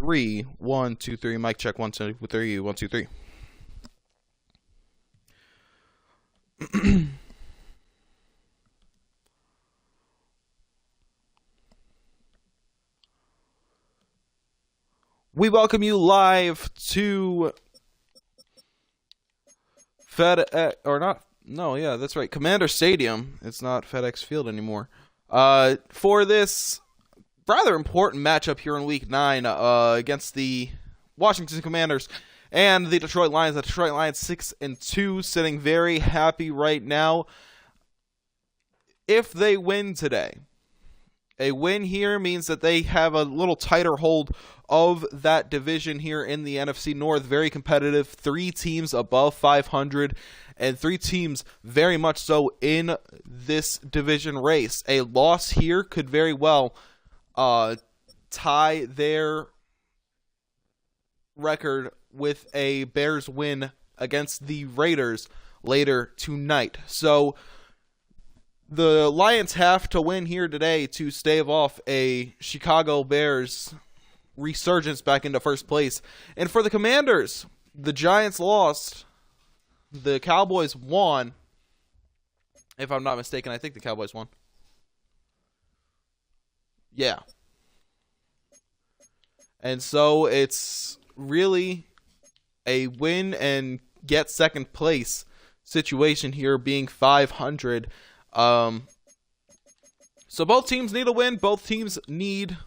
3. 1, 2, 3. Mic check. 1, 2, 3. 1, 2, 3. We welcome you live to FedEx, or not, no, yeah, that's right, Commander Stadium. It's not FedEx Field anymore. For this rather important matchup here in Week 9 against the Washington Commanders and the Detroit Lions. The Detroit Lions 6-2, sitting very happy right now. If they win today, a win here means that they have a little tighter hold of that division here in the NFC North. Very competitive. 3 teams above 500 and 3 teams very much so in this division race. A loss here could very well tie their record with a Bears win against the Raiders later tonight. So the Lions have to win here today to stave off a Chicago Bears resurgence back into first place. And for the Commanders, the Giants lost. The Cowboys won. If I'm not mistaken, I think the Cowboys won. Yeah. And so it's really a win and get second place situation here, being 500. So both teams need a win. Both teams need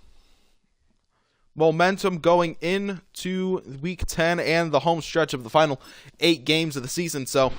momentum going into Week 10 and the home stretch of the final 8 games of the season. So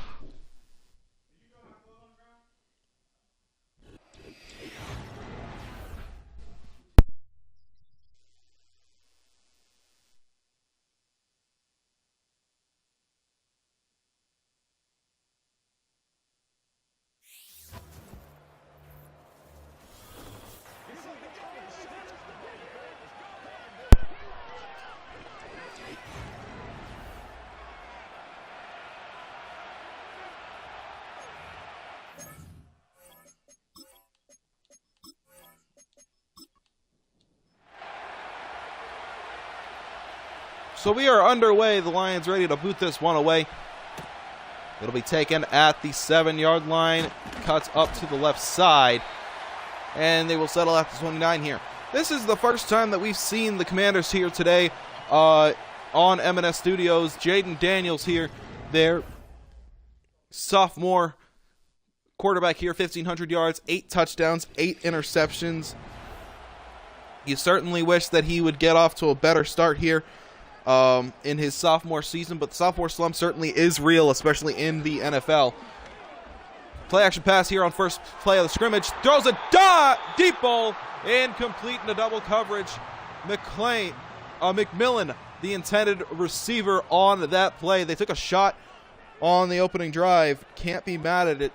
we are underway. The Lions ready to boot this one away. It'll be taken at the 7-yard line. Cuts up to the left side. And they will settle at the 29 here. This is the first time that we've seen the Commanders here today on MNS Studios. Jaden Daniels here, their sophomore quarterback here, 1,500 yards, 8 touchdowns, 8 interceptions. You certainly wish that he would get off to a better start here in his sophomore season, but the sophomore slump certainly is real, especially in the NFL. Play action pass here on first play of the scrimmage. Throws a deep ball, incomplete into double coverage. McMillan, the intended receiver on that play. They took a shot on the opening drive. Can't be mad at it.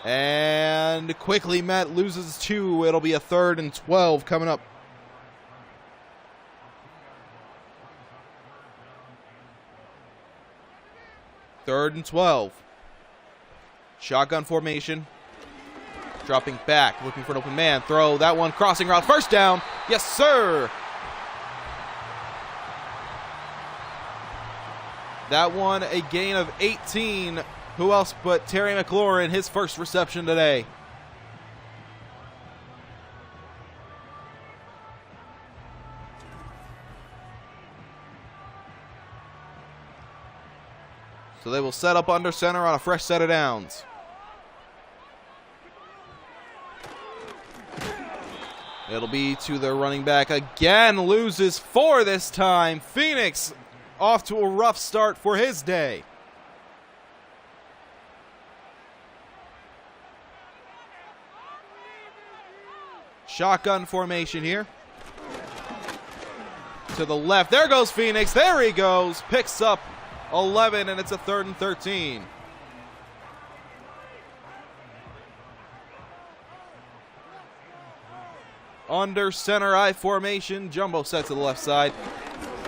And quickly Matt loses 2. It'll be a 3rd and 12 coming up. Third and 12. Shotgun formation. Dropping back, looking for an open man. Throw, that one, crossing route, first down. Yes, sir. That one, a gain of 18. Who else but Terry McLaurin, his first reception today. So they will set up under center on a fresh set of downs. It'll be to their running back. Again, loses 4 this time. Phoenix off to a rough start for his day. Shotgun formation here. To the left. There goes Phoenix. There he goes. Picks up 11, and it's a 3rd and 13. Under center I formation. Jumbo set to the left side.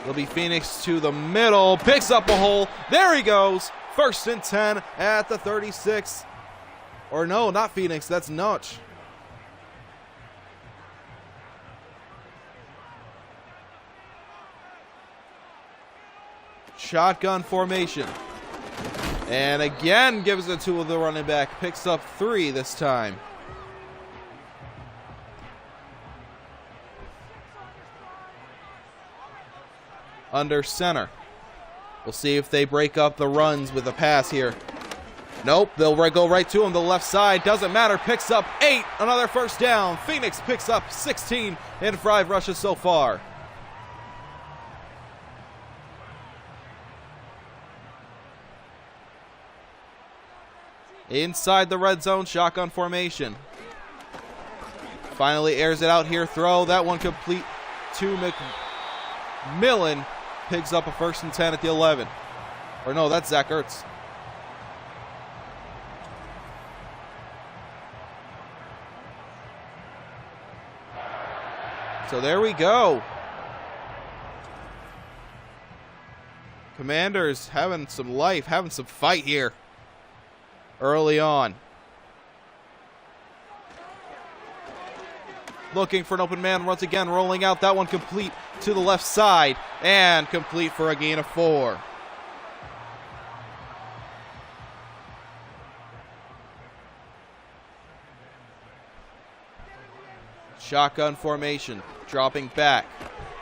It'll be Phoenix to the middle. Picks up a hole. There he goes. 1st and 10 at the 36. Or no, not Phoenix. That's Notch. shotgun formation. And again gives it to the running back. Picks up 3 this time. Under center. We'll see if they break up the runs with a pass here. Nope, they'll go right to him. The left side, doesn't matter. Picks up 8, another first down. Phoenix picks up 16 in 5 rushes so far. Inside the red zone, shotgun formation. Finally airs it out here, throw. That one complete to McMillan. Picks up a 1st and 10 at the 11. Or no, that's Zach Ertz. So there we go. Commanders having some life, having some fight here early on. Looking for an open man once again, rolling out. That one complete to the left side and complete for a gain of 4. Shotgun formation, dropping back.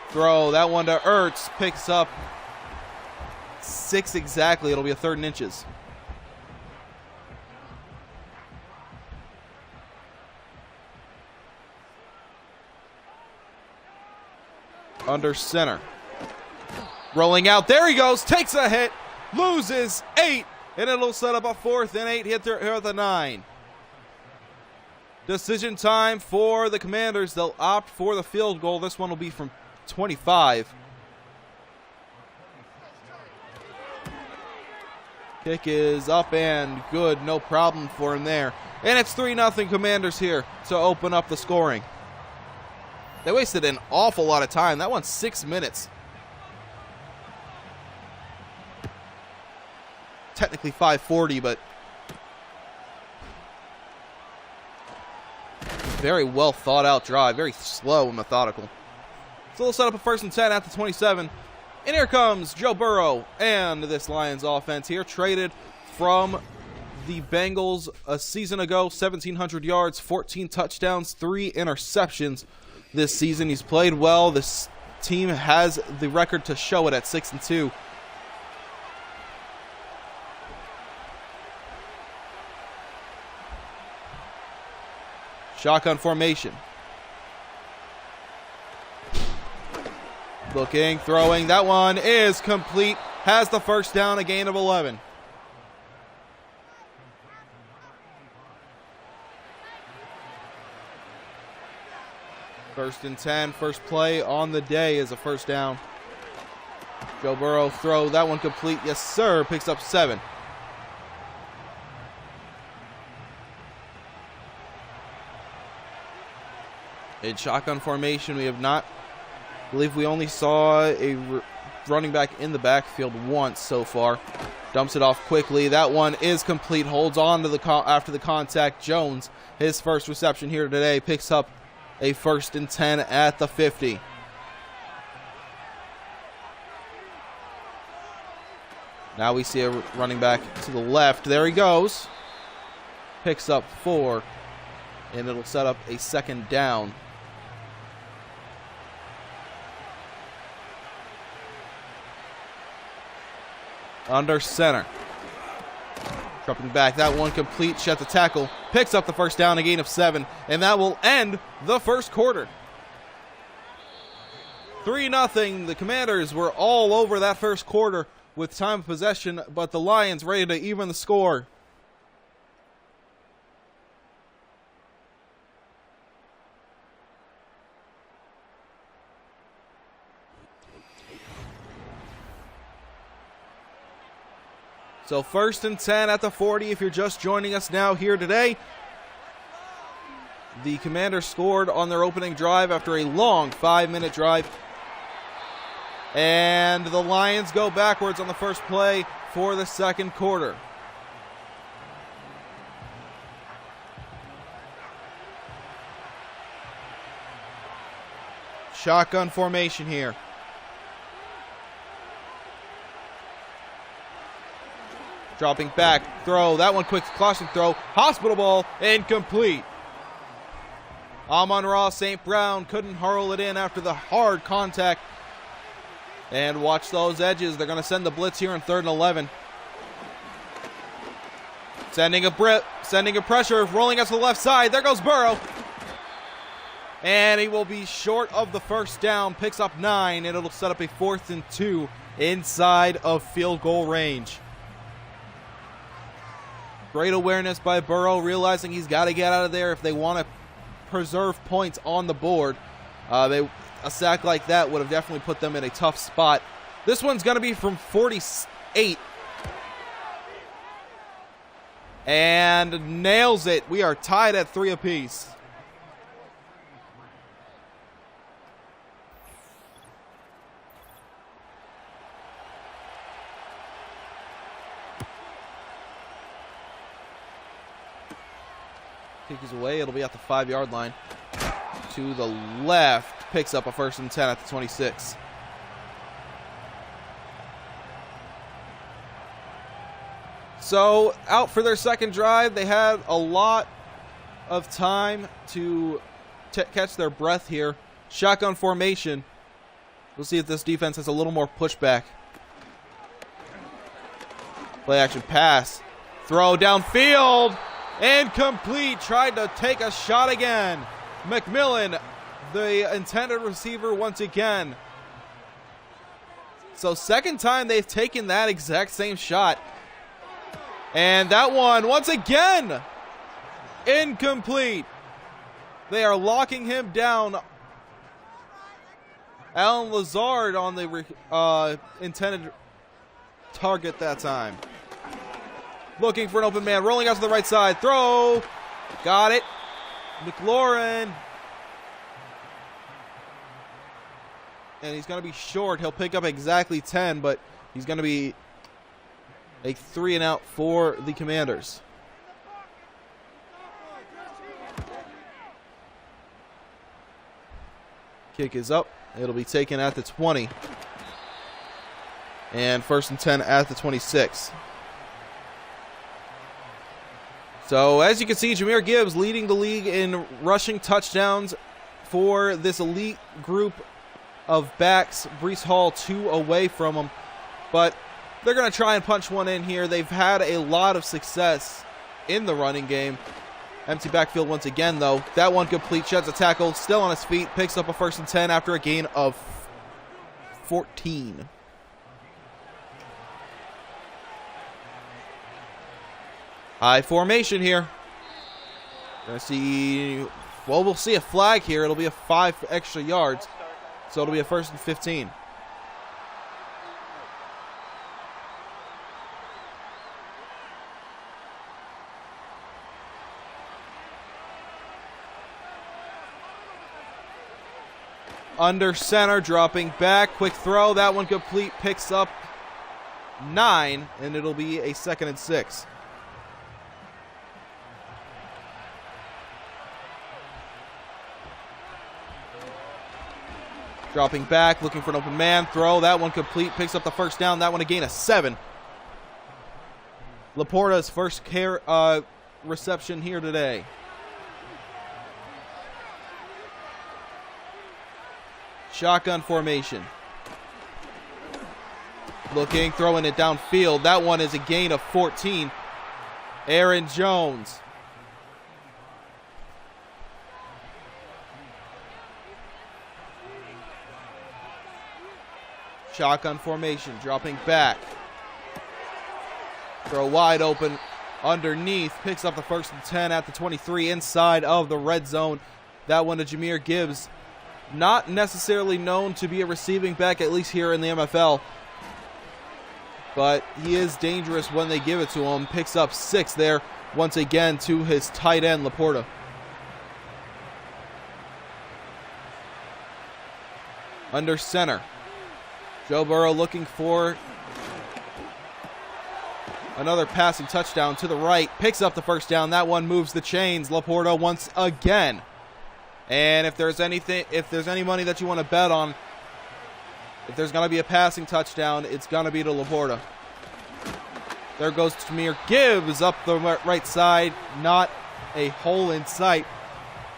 Throw, that one to Ertz, picks up 6 exactly. It'll be a 3rd and inches. Under center. Rolling out, there he goes, takes a hit, loses 8, and it'll set up a 4th and 8 here at the 9. Decision time for the Commanders. They'll opt for the field goal. This one will be from 25. Kick is up and good. No problem for him there. And it's 3-0 Commanders here to open up the scoring. They wasted an awful lot of time. That one's 6 minutes. Technically 5:40, but very well thought out drive. Very slow and methodical. So they'll set up a 1st and 10 at the 27. And here comes Joe Burrow and this Lions offense here. Traded from the Bengals a season ago. 1,700 yards, 14 touchdowns, 3 interceptions this season. He's played well. This team has the record to show it at 6-2. Shotgun formation. Looking, throwing. That one is complete. Has the 1st down, a gain of 11. First and 10, first play on the day is a 1st down. Joe Burrow throw, that one complete. Yes, sir. Picks up 7. In shotgun formation, we have not, I believe we only saw a running back in the backfield once so far. Dumps it off quickly. That one is complete. Holds on to the after the contact. Jones, his 1st reception here today, picks up a 1st and 10 at the 50. Now we see a running back to the left. There he goes. Picks up 4, and it'll set up a 2nd down. Under center. Dropping back. That one complete. Shut the tackle. Picks up the 1st down, a gain of 7. And that will end the 1st quarter. 3-0. The Commanders were all over that 1st quarter with time of possession, but the Lions ready to even the score. So 1st and 10 at the 40 if you're just joining us now here today. The Commanders scored on their opening drive after a long 5-minute drive. And the Lions go backwards on the first play for the 2nd quarter. Shotgun formation here. Dropping back, throw. That one quick caution throw. Hospital ball, incomplete. Amon-Ra St. Brown couldn't hurl it in after the hard contact. And watch those edges. They're going to send the blitz here in 3rd and 11. Sending a pressure, rolling out to the left side. There goes Burrow. And he will be short of the first down. Picks up 9, and it'll set up a 4th and 2 inside of field goal range. Great awareness by Burrow, realizing he's got to get out of there if they want to preserve points on the board. A sack like that would have definitely put them in a tough spot. This one's going to be from 48. And nails it. We are tied at 3 apiece. Kick is away. It'll be at the 5-yard line. To the left. Picks up a 1st and 10 at the 26. So, out for their second drive. They had a lot of time to catch their breath here. Shotgun formation. We'll see if this defense has a little more pushback. Play action pass. Throw downfield. Incomplete. Tried to take a shot again. McMillan, the intended receiver once again. So second time they've taken that exact same shot. And that one, once again, incomplete. They are locking him down. Alan Lazard on the intended target that time. Looking for an open man, rolling out to the right side. Throw. Got it. McLaurin. And he's going to be short. He'll pick up exactly 10, but he's going to be a 3 and out for the Commanders. Kick is up. It'll be taken at the 20. And 1st and 10 at the 26. So, as you can see, Jahmyr Gibbs leading the league in rushing touchdowns for this elite group of backs. Breece Hall 2 away from him. But they're going to try and punch one in here. They've had a lot of success in the running game. Empty backfield once again, though. That one complete. Sheds a tackle. Still on his feet. Picks up a 1st and 10 after a gain of 14. High formation here. Gonna see, well, we'll see a flag here. It'll be a 5 extra yards. So it'll be a 1st and 15. Under center, dropping back. Quick throw. That one complete. Picks up 9, and it'll be a 2nd and 6. Dropping back, looking for an open man. Throw, that one complete. Picks up the 1st down. That one a gain of 7. Laporta's first reception here today. Shotgun formation. Looking, throwing it downfield. That one is a gain of 14. Aaron Jones. Shotgun formation, dropping back. Throw wide open underneath. Picks up the 1st and 10 at the 23 inside of the red zone. That one to Jahmyr Gibbs. Not necessarily known to be a receiving back, at least here in the MFL. But he is dangerous when they give it to him. Picks up 6 there once again to his tight end, Laporta. Under center. Joe Burrow looking for another passing touchdown to the right. Picks up the 1st down. That one moves the chains. Laporta once again. And if there's any money that you want to bet on, if there's going to be a passing touchdown, it's going to be to Laporta. There goes Jameer Gibbs up the right side. Not a hole in sight.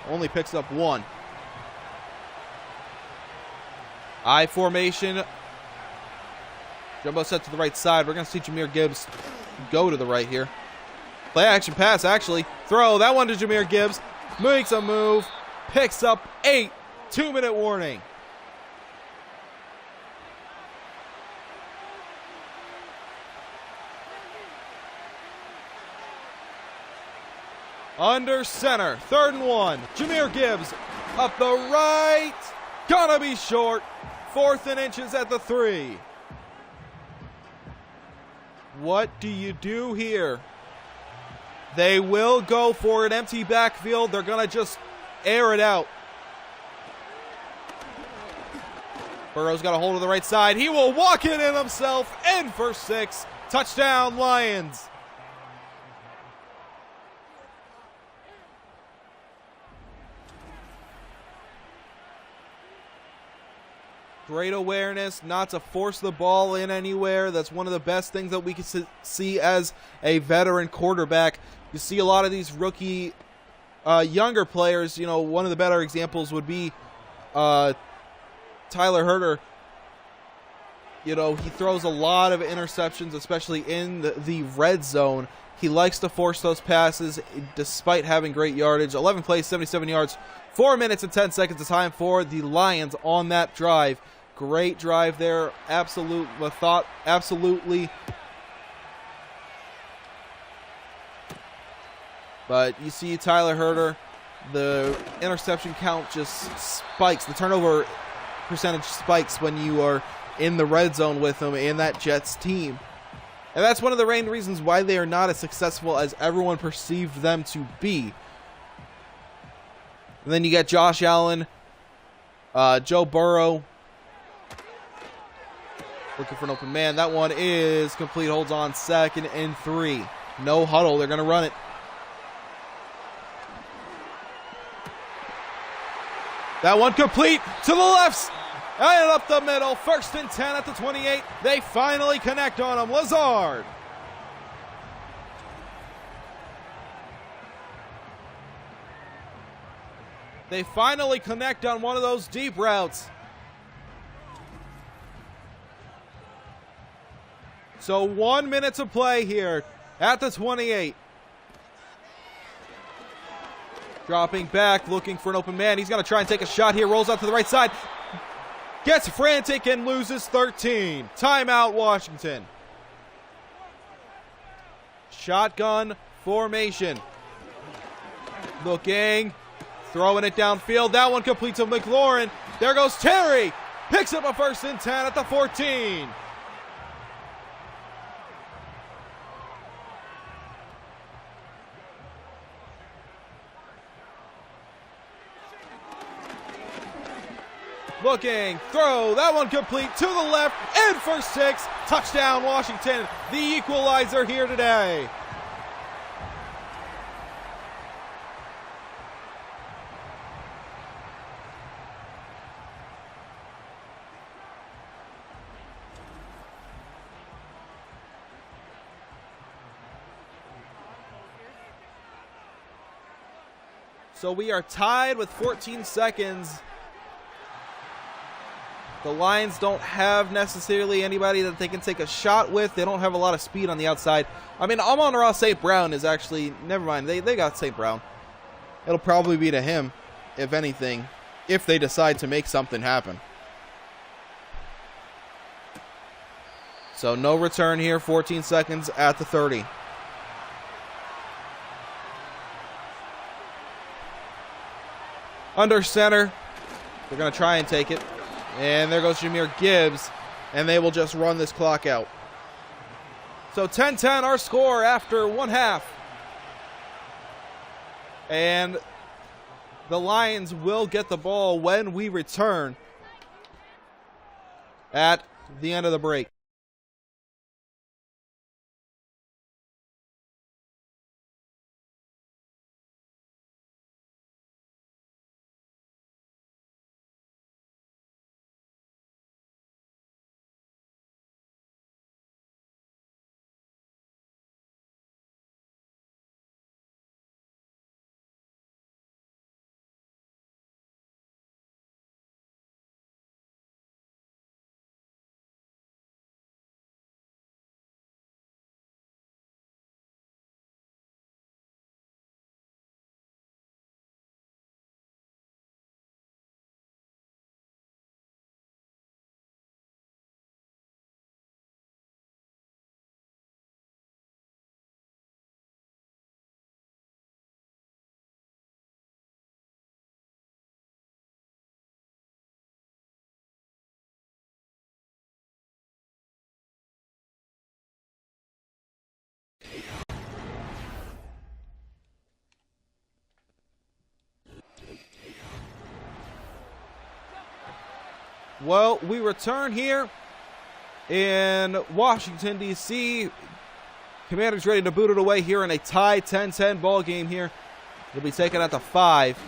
Only picks up one. I formation. Jumbo set to the right side. We're going to see Jameer Gibbs go to the right here. Play action pass, actually. Throw. That one to Jameer Gibbs. Makes a move. Picks up 8. 2-minute warning. Under center. 3rd and 1. Jameer Gibbs up the right. Gonna be short. 4th and inches at the 3. What do you do here? They will go for an empty backfield. They're going to just air it out. Burrow's got a hold of the right side. He will walk it in himself. In for 6. Touchdown, Lions. Great awareness, not to force the ball in anywhere. That's one of the best things that we can see as a veteran quarterback. You see a lot of these rookie, younger players. You know, one of the better examples would be Tyler Herter. You know, he throws a lot of interceptions, especially in the red zone. He likes to force those passes despite having great yardage. 11 plays, 77 yards, 4 minutes and 10 seconds of time for the Lions on that drive. Great drive there. Absolutely. But you see Tyler Herter, the interception count just spikes. The turnover percentage spikes when you are in the red zone with him in that Jets team. And that's one of the main reasons why they are not as successful as everyone perceived them to be. And then you get Josh Allen, Joe Burrow, looking for an open man. That one is complete. Holds on. 2nd and 3. No huddle. They're going to run it. That one complete to the left. And up the middle. 1st and 10 at the 28. They finally connect on him. Lazard. They finally connect on one of those deep routes. So 1 minute to play here at the 28. Dropping back, looking for an open man. He's going to try and take a shot here. Rolls out to the right side. Gets frantic and loses 13. Timeout, Washington. Shotgun formation. Looking. Throwing it downfield. That one complete to McLaurin. There goes Terry. Picks up a 1st and 10 at the 14. Looking, throw, that one complete to the left, in for 6, touchdown Washington, the equalizer here today. So we are tied with 14 seconds. The Lions don't have necessarily anybody that they can take a shot with. They don't have a lot of speed on the outside. I mean, Amon-Ra St. Brown is actually, never mind, they got St. Brown. It'll probably be to him, if anything, if they decide to make something happen. So no return here, 14 seconds at the 30. Under center, they're going to try and take it. And there goes Jameer Gibbs, and they will just run this clock out. So 10-10 our score after 1 half. And the Lions will get the ball when we return at the end of the break. Well, we return here in Washington, D.C. Commanders ready to boot it away here in a tie 10-10 ball game here. It'll be taken at the 5.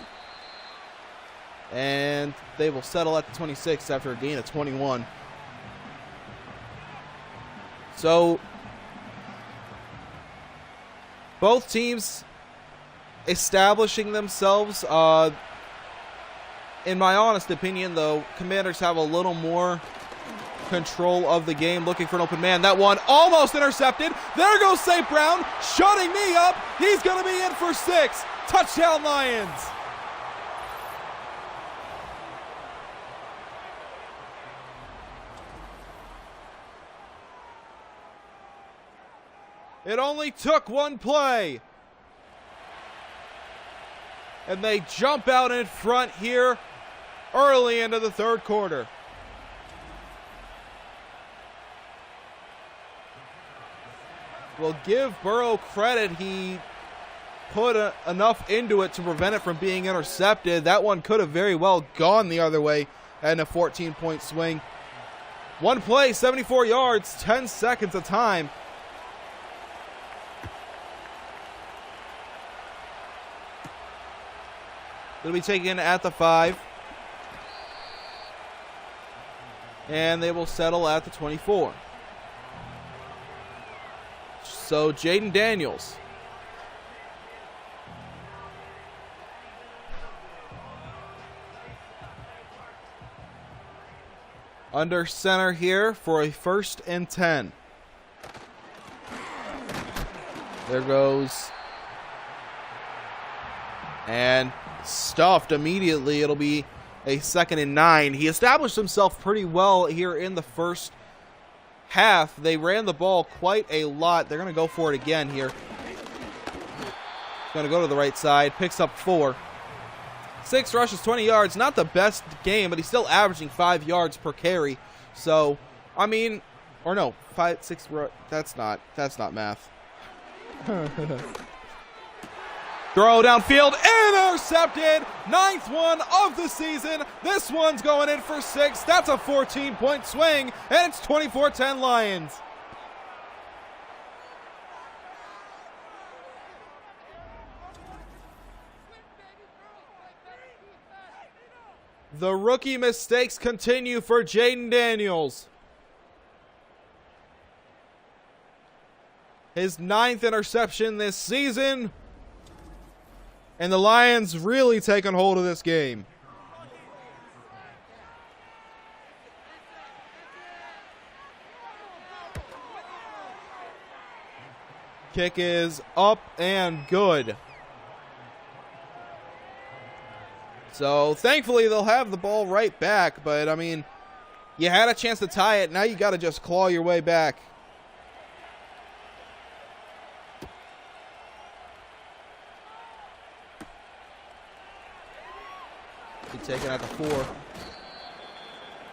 And they will settle at the 26 after a gain of 21. So, both teams establishing themselves. In my honest opinion, though, Commanders have a little more control of the game, looking for an open man. That one almost intercepted. There goes St. Brown, shutting me up. He's going to be in for 6. Touchdown, Lions. It only took one play. And they jump out in front here early into the third quarter. Well, give Burrow credit. He put enough into it to prevent it from being intercepted. That one could have very well gone the other way and a 14-point swing. One play, 74 yards, 10 seconds of time. It'll be taken at the 5. And they will settle at the 24. So Jaden Daniels. Under center here for a 1st and 10. There goes. And stuffed immediately. It'll be a 2nd and 9. He established himself pretty well here in the first half. They ran the ball quite a lot. They're going to go for it again here. Going to go to the right side. Picks up 4. 6 rushes, 20 yards. Not the best game, but he's still averaging 5 yards per carry. So, I mean, or no, 5, 6. That's not math. Throw downfield, intercepted. 9th one of the season. This one's going in for 6. That's a 14-point swing, and it's 24-10 Lions. The rookie mistakes continue for Jaden Daniels. His 9th interception this season. And the Lions really taking hold of this game. Kick is up and good. So thankfully they'll have the ball right back. But I mean, you had a chance to tie it. Now you got to just claw your way back. Taken at the 4.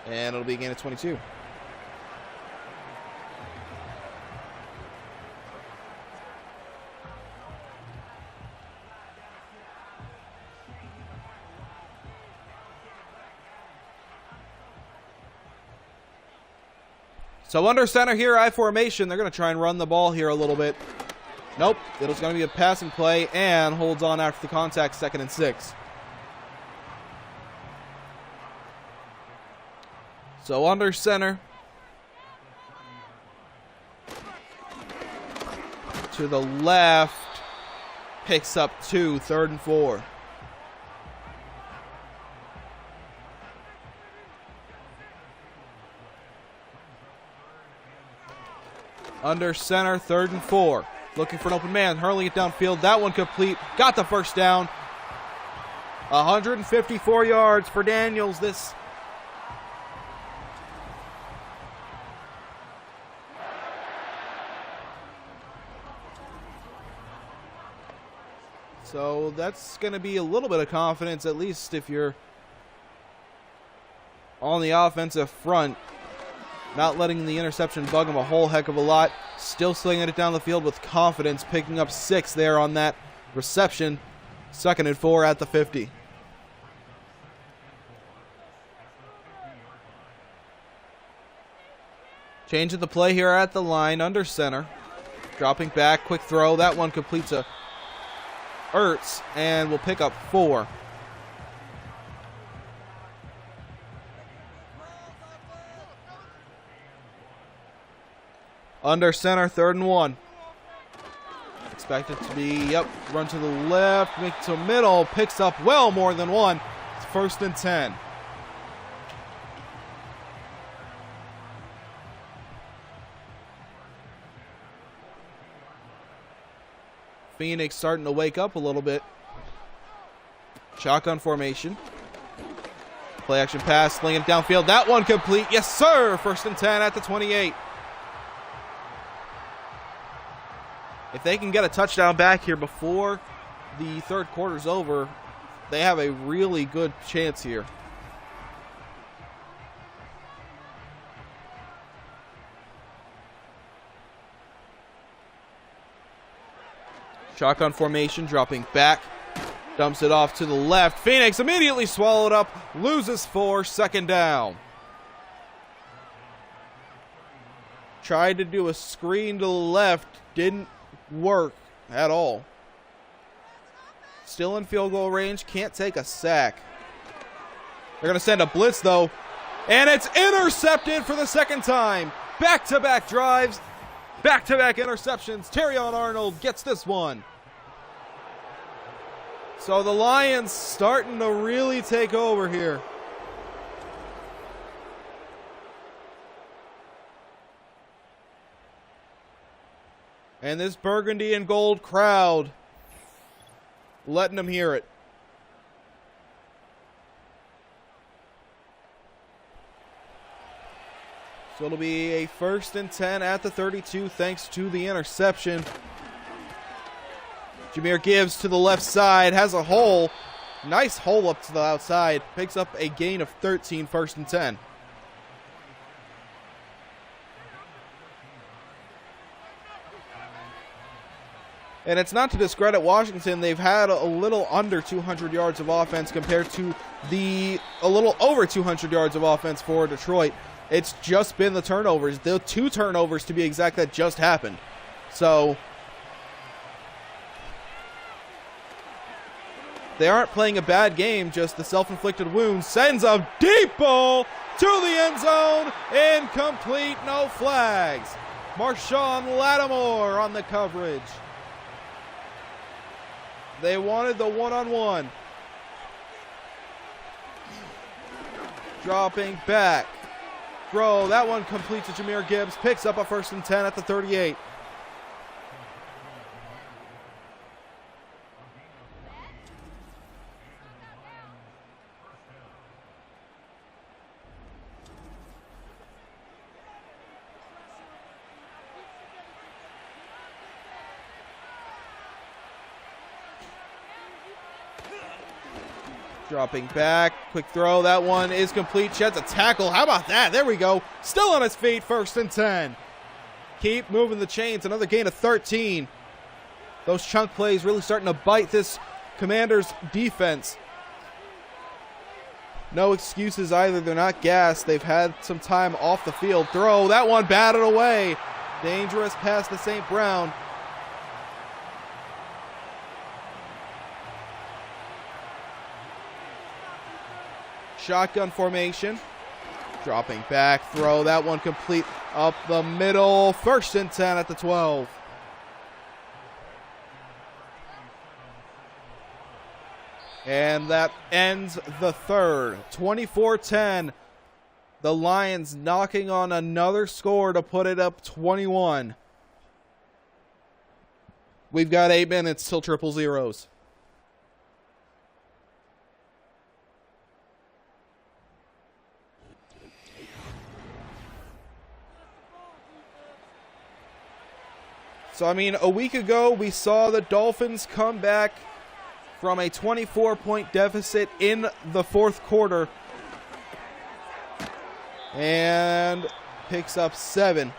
And it'll be a gain of 22. So under center here, I formation. They're going to try and run the ball here a little bit. Nope. It's going to be a passing play and holds on after the contact, 2nd and 6. So under center. To the left. Picks up 2, 3rd and 4. Under center, 3rd and 4. Looking for an open man, hurling it downfield. That one complete. Got the first down. 154 yards for Daniels. So that's going to be a little bit of confidence, at least if you're on the offensive front. Not letting the interception bug him a whole heck of a lot. Still slinging it down the field with confidence, picking up 6 there on that reception. 2nd and 4 at the 50. Change of the play here at the line, under center. Dropping back, quick throw. That one completes a Ertz, and will pick up 4. Under center, 3rd and 1. Expected to be, run to the left, make to middle, picks up well more than 1. It's 1st and 10. Phoenix starting to wake up a little bit. Shotgun formation. Play action pass, slinging downfield. That one complete. Yes, sir. 1st and 10 at the 28. If they can get a touchdown back here before the 3rd quarter's over, they have a really good chance here. Shotgun formation, dropping back. Dumps it off to the left. Phoenix immediately swallowed up. Loses 4, 2nd down. Tried to do a screen to the left. Didn't work at all. Still in field goal range. Can't take a sack. They're going to send a blitz, though. And it's intercepted for the 2nd time. Back-to-back drives. Back-to-back interceptions. Terrion Arnold gets this one. So the Lions starting to really take over here. And this burgundy and gold crowd letting them hear it. So it'll be a 1st and 10 at the 32 thanks to the interception. Jahmyr Gibbs to the left side, has a hole. Nice hole up to the outside. Picks up a gain of 13, 1st and 10. And it's not to discredit Washington. They've had a little under 200 yards of offense compared to a little over 200 yards of offense for Detroit. It's just been the turnovers. The 2 turnovers, to be exact, that just happened. So they aren't playing a bad game, just the self-inflicted wound. Sends a deep ball to the end zone. Incomplete, no flags. Marshawn Lattimore on the coverage. They wanted the one-on-one. Dropping back. Throw, that one complete to Jahmyr Gibbs. Picks up a 1st and 10 at the 38. Dropping back, quick throw, that one is complete. Sheds a tackle, how about that? There we go, still on his feet, 1st and 10. Keep moving the chains, another gain of 13. Those chunk plays really starting to bite this Commanders defense. No excuses either, they're not gassed. They've had some time off the field. Throw, that one batted away. Dangerous pass to St. Brown. Shotgun formation. Dropping back, throw, that one complete up the middle. 1st and 10 at the 12. And that ends the 3rd. 24-10. The Lions knocking on another score to put it up 21. We've got 8 minutes till triple zeros. So, I mean, a week ago, we saw the Dolphins come back from a 24-point deficit in the 4th quarter and picks up 7.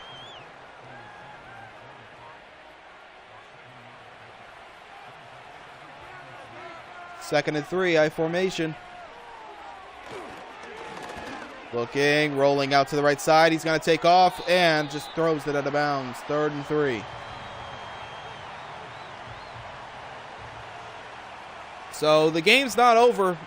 Second and 3, I formation. Looking, rolling out to the right side. He's going to take off and just throws it out of bounds. 3rd and 3. So the game's not over,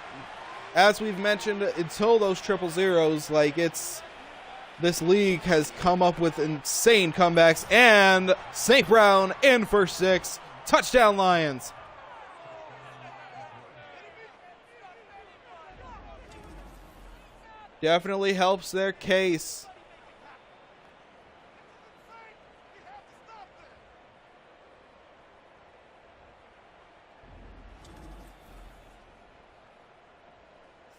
as we've mentioned, until those 000s. Like, this league has come up with insane comebacks, and St. Brown in for 6. Touchdown, Lions. Definitely helps their case.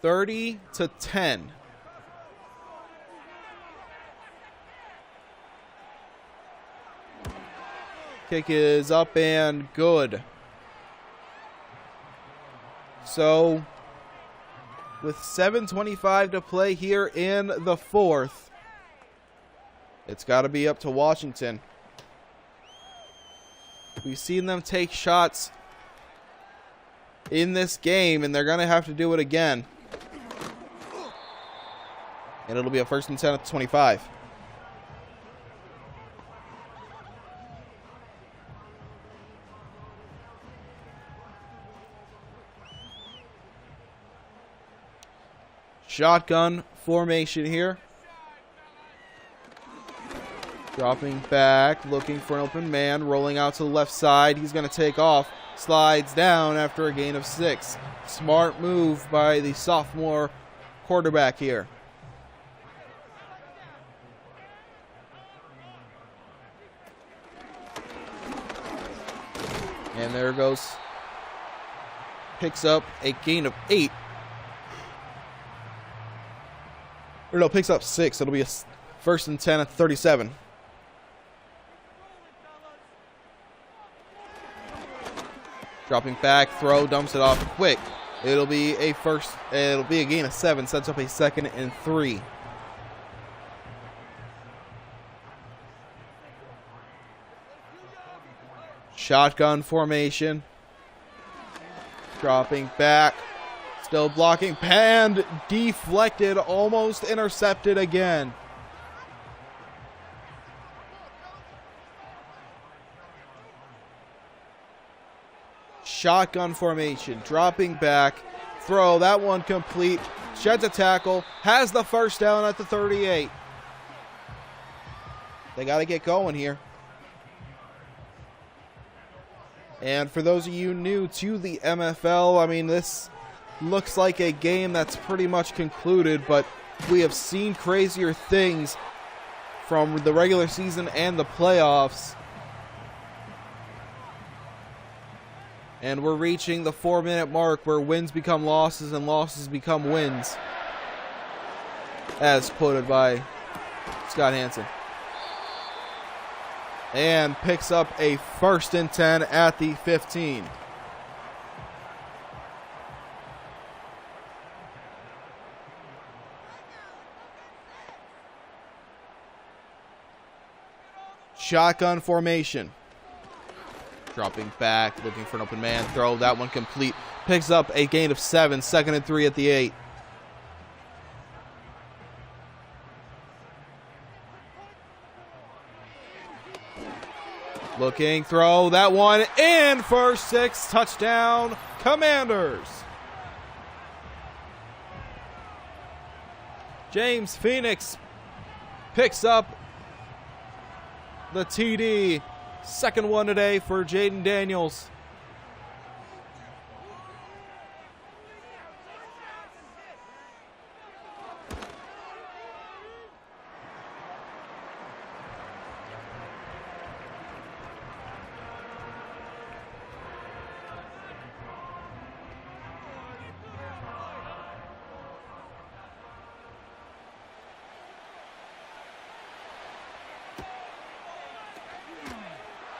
(30-10). Kick is up and good. So, with 7:25 to play here in the 4th, it's got to be up to Washington. We've seen them take shots in this game, and they're going to have to do it again. And it'll be a 1st and 10 at the 25. Shotgun formation here. Dropping back, looking for an open man, rolling out to the left side. He's going to take off, slides down after a gain of 6. Smart move by the sophomore quarterback here. And there goes. Picks up a gain of 8. Or no, picks up 6. It'll be a 1st and 10 at 37. Dropping back, throw, dumps it off quick. It'll be a gain of 7. Sets up a 2nd and 3. Shotgun formation. Dropping back. Still blocking. Panned. Deflected. Almost intercepted again. Shotgun formation. Dropping back. Throw. That one complete. Sheds a tackle. Has the 1st down at the 38. They got to get going here. And for those of you new to the MFL, I mean, this looks like a game that's pretty much concluded, but we have seen crazier things from the regular season and the playoffs. And we're reaching the 4-minute mark where wins become losses and losses become wins, as quoted by Scott Hansen. And picks up a 1st and 10 at the 15. Shotgun formation. Dropping back, looking for an open man. Throw, that one complete. Picks up a gain of 7, 2nd and 3 at the 8. Looking, throw, that one in for 6. Touchdown, Commanders. James Phoenix picks up the TD. 2nd one today for Jaden Daniels.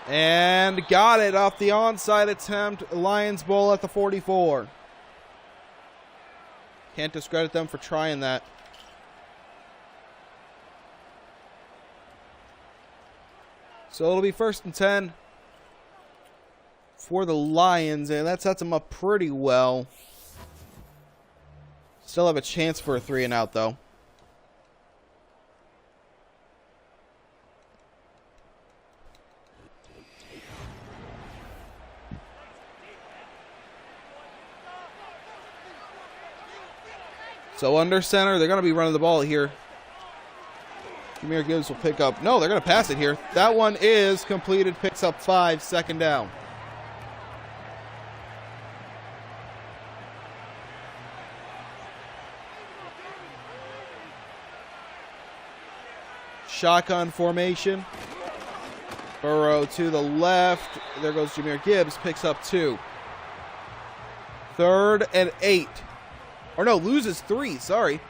And got it off the onside attempt. Lions ball at the 44. Can't discredit them for trying that. So it'll be 1st and 10 for the Lions, and that sets them up pretty well. Still have a chance for a 3 and out, though. So under center, they're going to be running the ball here. Jameer Gibbs will pick up. No, they're going to pass it here. That one is completed. Picks up 5, second down. Shotgun formation. Burrow to the left. There goes Jameer Gibbs. Picks up 2. 3rd and 8. Or no, loses 3. Sorry.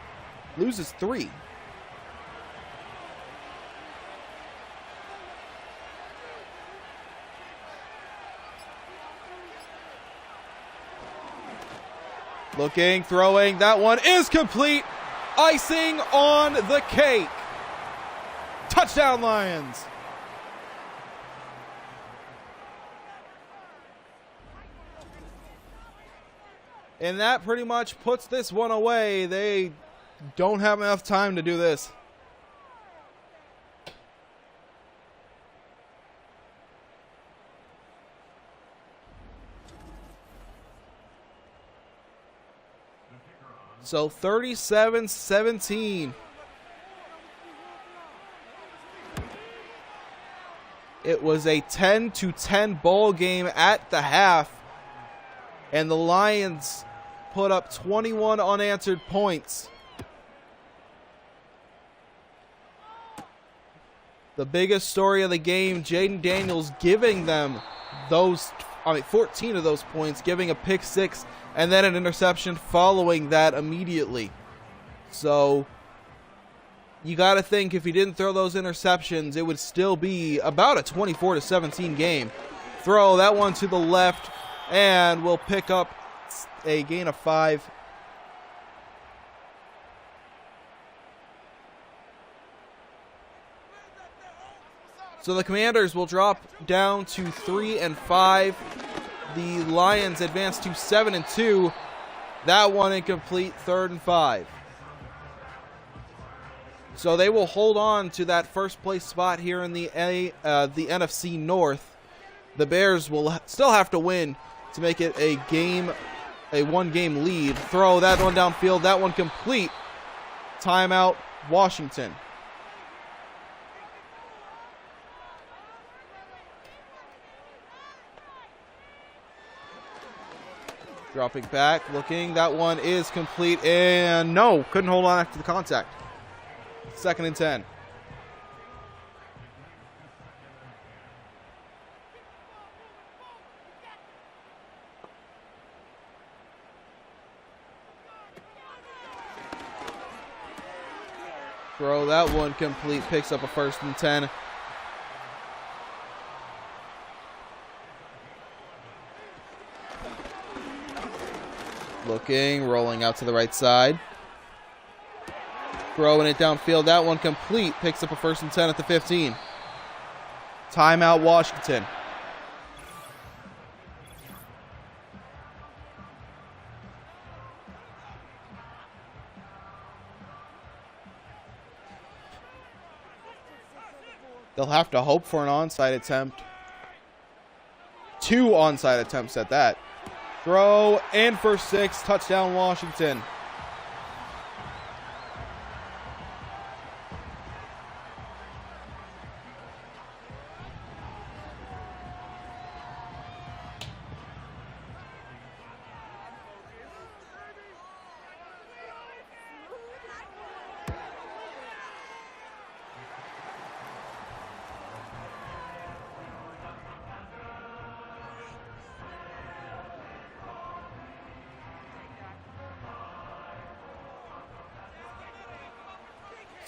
Loses 3. Looking, throwing. That one is complete. Icing on the cake. Touchdown, Lions. And that pretty much puts this one away. They don't have enough time to do this. So 37-17. It was a 10-10 ball game at the half. And the Lions put up 21 unanswered points. The biggest story of the game, Jaden Daniels giving them 14 of those points, giving a pick 6 and then an interception following that immediately. So you got to think if he didn't throw those interceptions, it would still be about a 24-17 game. Throw that one to the left. And we'll pick up a gain of 5. So the Commanders will drop down to 3-5. The Lions advance to 7-2. That one incomplete, 3rd and 5. So they will hold on to that first place spot here in the NFC North. The Bears will still have to win to make it a 1-game lead. Throw that one downfield, that one complete. Timeout, Washington. Dropping back, looking, that one is complete, and no, couldn't hold on after the contact. 2nd and 10. Throw that one complete, picks up a 1st and 10. Looking, rolling out to the right side. Throwing it downfield, that one complete, picks up a 1st and 10 at the 15. Timeout, Washington. They'll have to hope for an onside attempt. 2 onside attempts at that. Throw and for 6. Touchdown, Washington.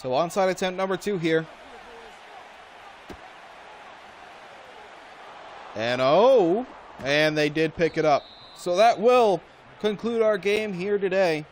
So onside attempt number 2 here. And they did pick it up. So that will conclude our game here today.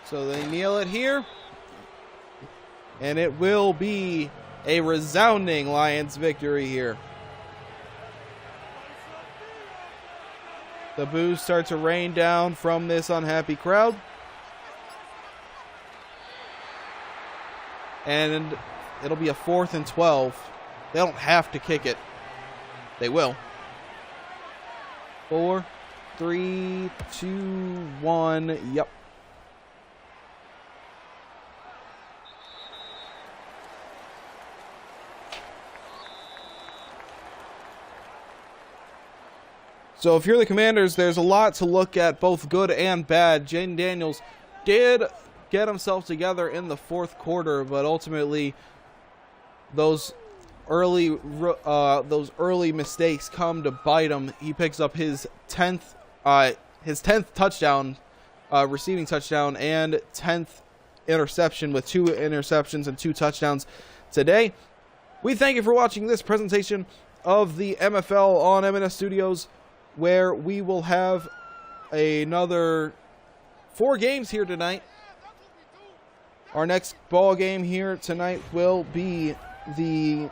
So they kneel it here. And it will be a resounding Lions victory here. The boos start to rain down from this unhappy crowd. And it'll be a 4th and 12. They don't have to kick it. They will. 4, 3, 2, 1. Yep. So if you're the Commanders, there's a lot to look at, both good and bad. Jaden Daniels did get himself together in the 4th quarter, but ultimately those early mistakes come to bite him. He picks up his 10th touchdown, receiving touchdown, and 10th interception, with 2 interceptions and 2 touchdowns today. We thank you for watching this presentation of the MFL on MNS Studios, where we will have another 4 games here tonight. Our next ball game here tonight will be the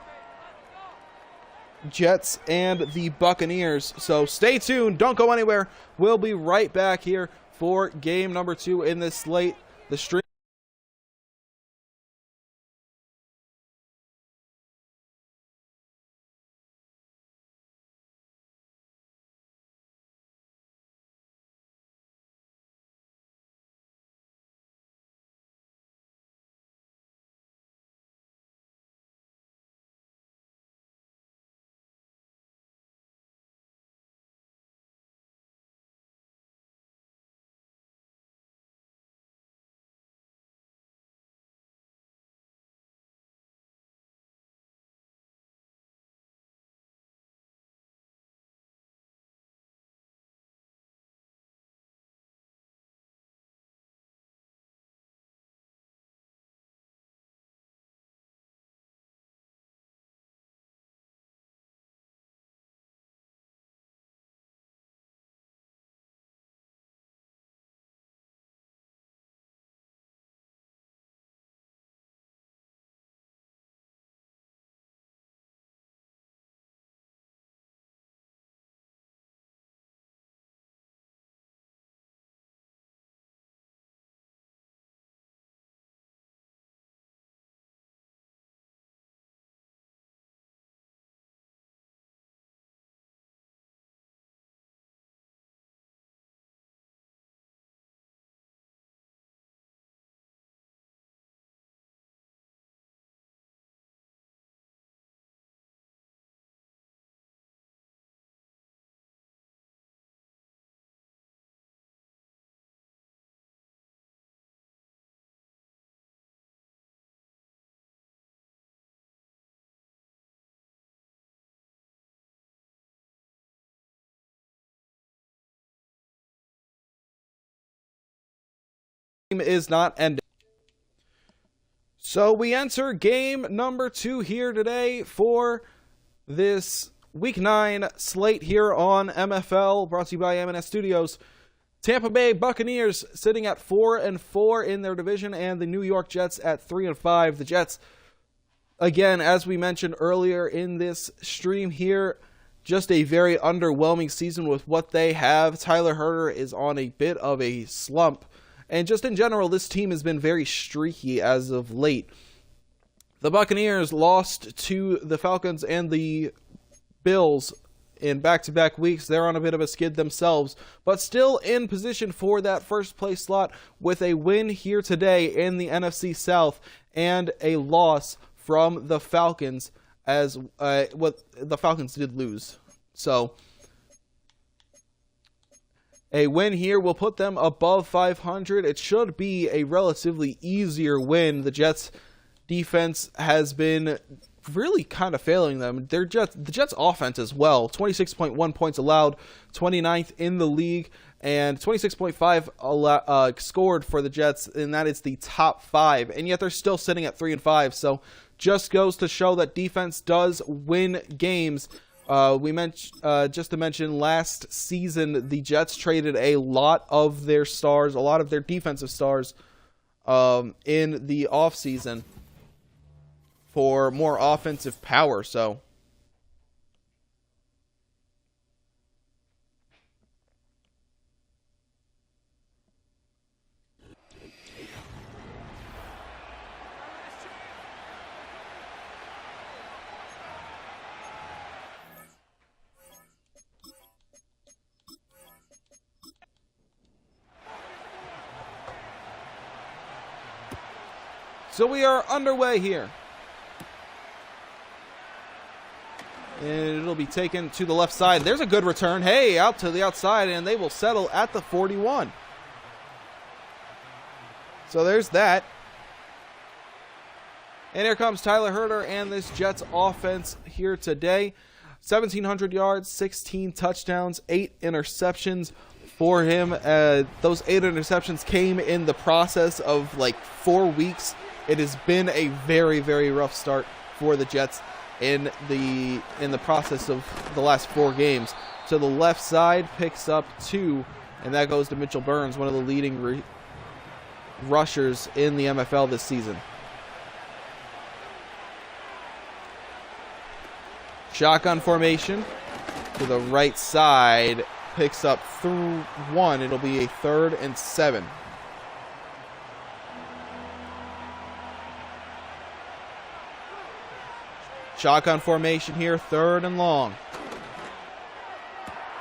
Jets and the Buccaneers. So stay tuned. Don't go anywhere. We'll be right back here for game number 2 in this slate. The stream is not ending. So we enter game number 2 here today for this Week 9 slate here on MFL, brought to you by MNS Studios. Tampa Bay Buccaneers sitting at 4-4 in their division, and the New York Jets at 3-5. The Jets, again, as we mentioned earlier in this stream here, just a very underwhelming season with what they have. Tyler Herter is on a bit of a slump. And just in general, this team has been very streaky as of late. The Buccaneers lost to the Falcons and the Bills in back-to-back weeks. They're on a bit of a skid themselves, but still in position for that first place slot with a win here today in the NFC South and a loss from the Falcons, as what the Falcons did lose. So a win here will put them above 500. It should be a relatively easier win. The Jets' defense has been really kind of failing them. The Jets' offense as well. 26.1 points allowed, 29th in the league, and 26.5 scored for the Jets, and that is the top 5. And yet they're still sitting at 3-5. So just goes to show that defense does win games. We mentioned, just to mention, last season the Jets traded a lot of their stars, a lot of their defensive stars, in the offseason for more offensive power. So we are underway here. And it'll be taken to the left side. There's a good return. Hey, out to the outside, and they will settle at the 41. So there's that. And here comes Tyler Herter and this Jets offense here today. 1,700 yards, 16 touchdowns, 8 interceptions for him. Those 8 interceptions came in the process of like 4 weeks. It has been a very, very rough start for the Jets in the process of the last 4 games. To the left side, picks up 2, and that goes to Mitchell Burns, one of the leading rushers in the MFL this season. Shotgun formation to the right side, picks up 1. It'll be a 3rd and 7. Shotgun formation here, 3rd and long.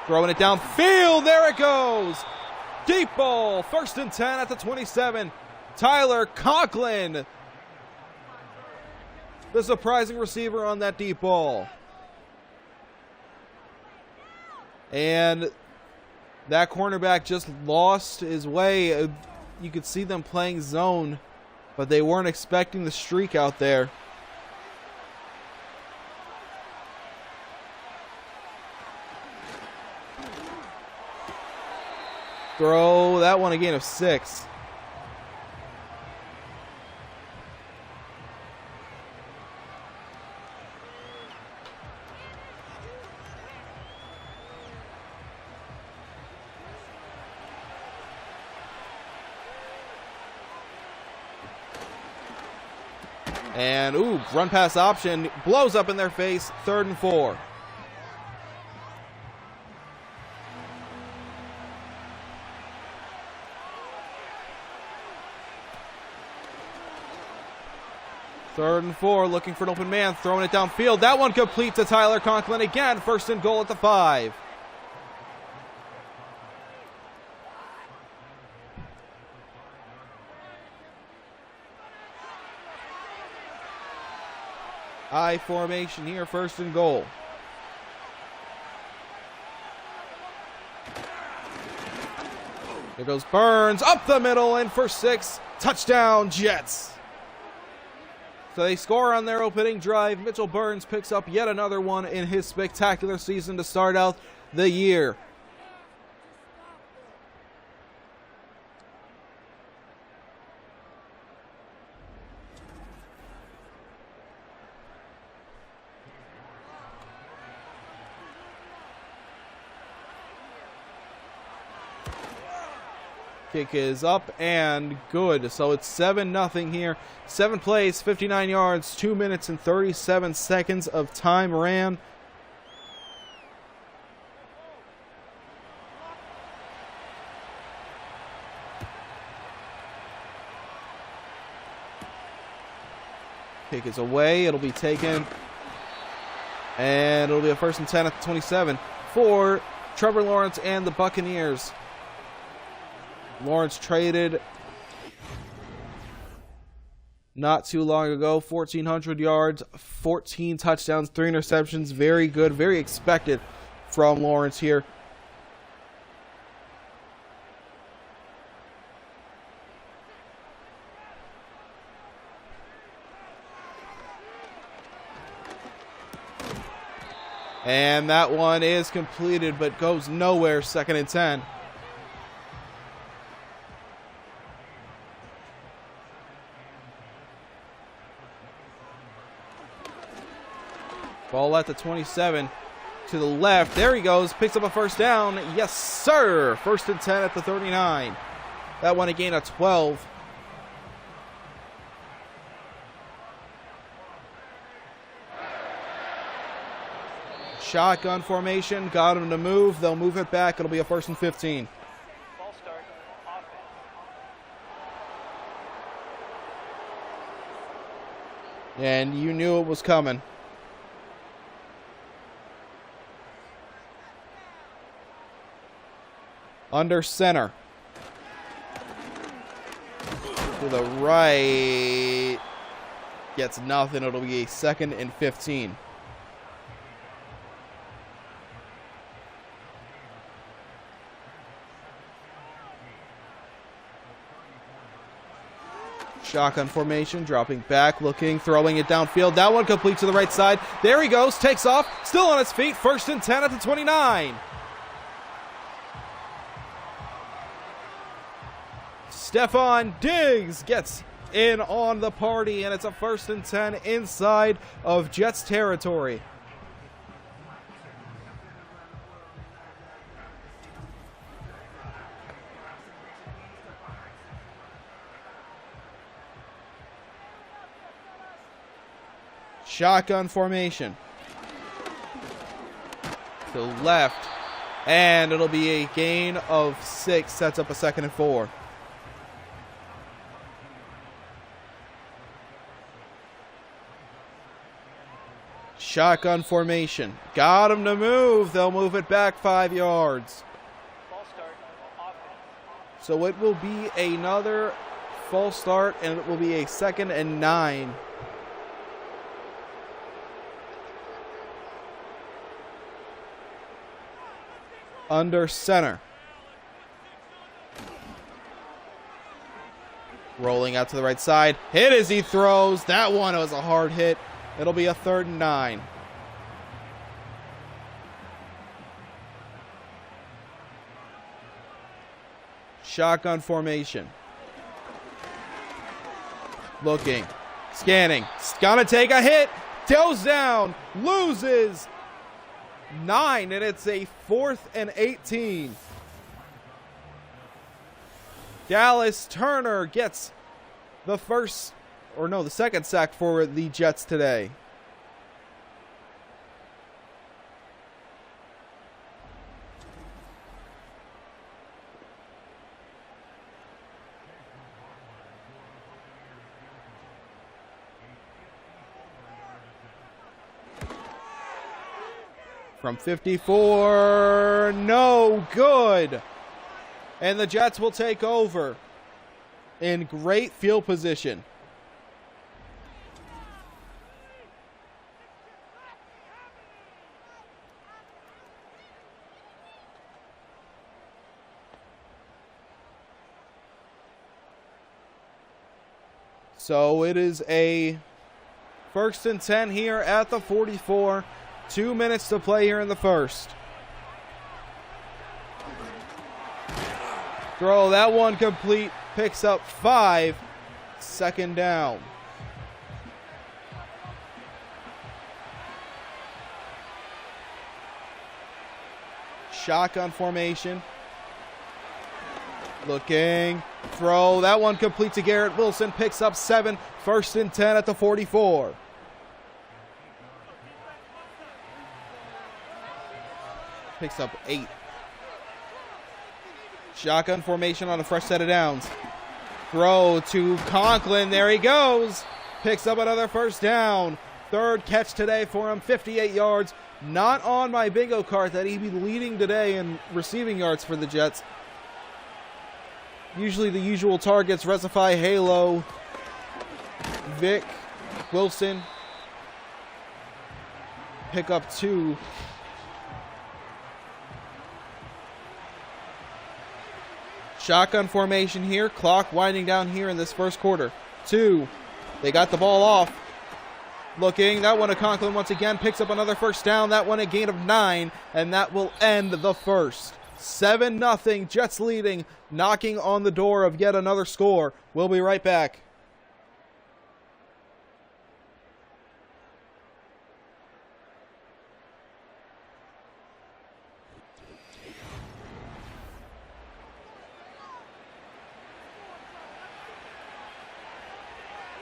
Throwing it downfield, there it goes! Deep ball, 1st and 10 at the 27. Tyler Conklin, the surprising receiver on that deep ball. And that cornerback just lost his way. You could see them playing zone, but they weren't expecting the streak out there. Throw that one, a gain of 6. And, run pass option blows up in their face, 3rd and 4. Third and 4, looking for an open man, throwing it downfield. That one complete to Tyler Conklin again. 1st and goal at the 5. I formation here, 1st and goal. Here goes Burns, up the middle, and for 6. Touchdown, Jets. So they score on their opening drive. Mitchell Burns picks up yet another one in his spectacular season to start out the year. Kick is up and good. So it's 7-0 here. 7 plays, 59 yards, 2 minutes and 37 seconds of time ran. Kick is away. It'll be taken. And it'll be a 1st and 10 at the 27 for Trevor Lawrence and the Buccaneers. Lawrence traded not too long ago. 1,400 yards, 14 touchdowns, 3 interceptions. Very good, very expected from Lawrence here. And that one is completed, but goes nowhere. 2nd and 10. Ball at the 27 to the left. There he goes. Picks up a 1st down. Yes, sir. 1st and 10 at the 39. That one a gain of 12. Shotgun formation, got him to move. They'll move it back. It'll be a 1st and 15. False start, offense. And you knew it was coming. Under center. To the right. Gets nothing. It'll be a 2nd and 15. Shotgun formation, dropping back, looking, throwing it downfield. That one complete to the right side. There he goes, takes off, still on his feet. 1st and 10 at the 29. Stephon Diggs gets in on the party, and it's a 1st and 10 inside of Jets territory. Shotgun formation. To the left. And it'll be a gain of 6. Sets up a 2nd and 4. Shotgun formation. Got him to move. They'll move it back 5 yards. False start, offense. So it will be another false start, and it will be a 2nd and 9. Under center. Rolling out to the right side. Hit as he throws. That one was a hard hit. It'll be a 3rd and 9. Shotgun formation. Looking. Scanning. Gonna take a hit. Goes down. Loses 9, and it's a 4th and 18. Dallas Turner gets the 2nd sack for the Jets today. From 54, no good. And the Jets will take over in great field position. So it is a 1st and 10 here at the 44. 2 minutes to play here in the 1st. Throw, that one complete. Picks up 5. 2nd down. Shotgun formation. Looking. Throw, that one complete to Garrett Wilson. Picks up 7. 1st and 10 at the 44. Picks up 8. Shotgun formation on a fresh set of downs. Throw to Conklin. There he goes. Picks up another 1st down. 3rd catch today for him. 58 yards. Not on my bingo card that he'd be leading today in receiving yards for the Jets. Usually the usual targets: Resify, Halo, Vic, Wilson. Pick up 2. Shotgun formation here. Clock winding down here in this 1st quarter. 2. They got the ball off. Looking. That one to Conklin once again. Picks up another 1st down. That one a gain of 9. And that will end the 1st. 7-0. Jets leading. Knocking on the door of yet another score. We'll be right back.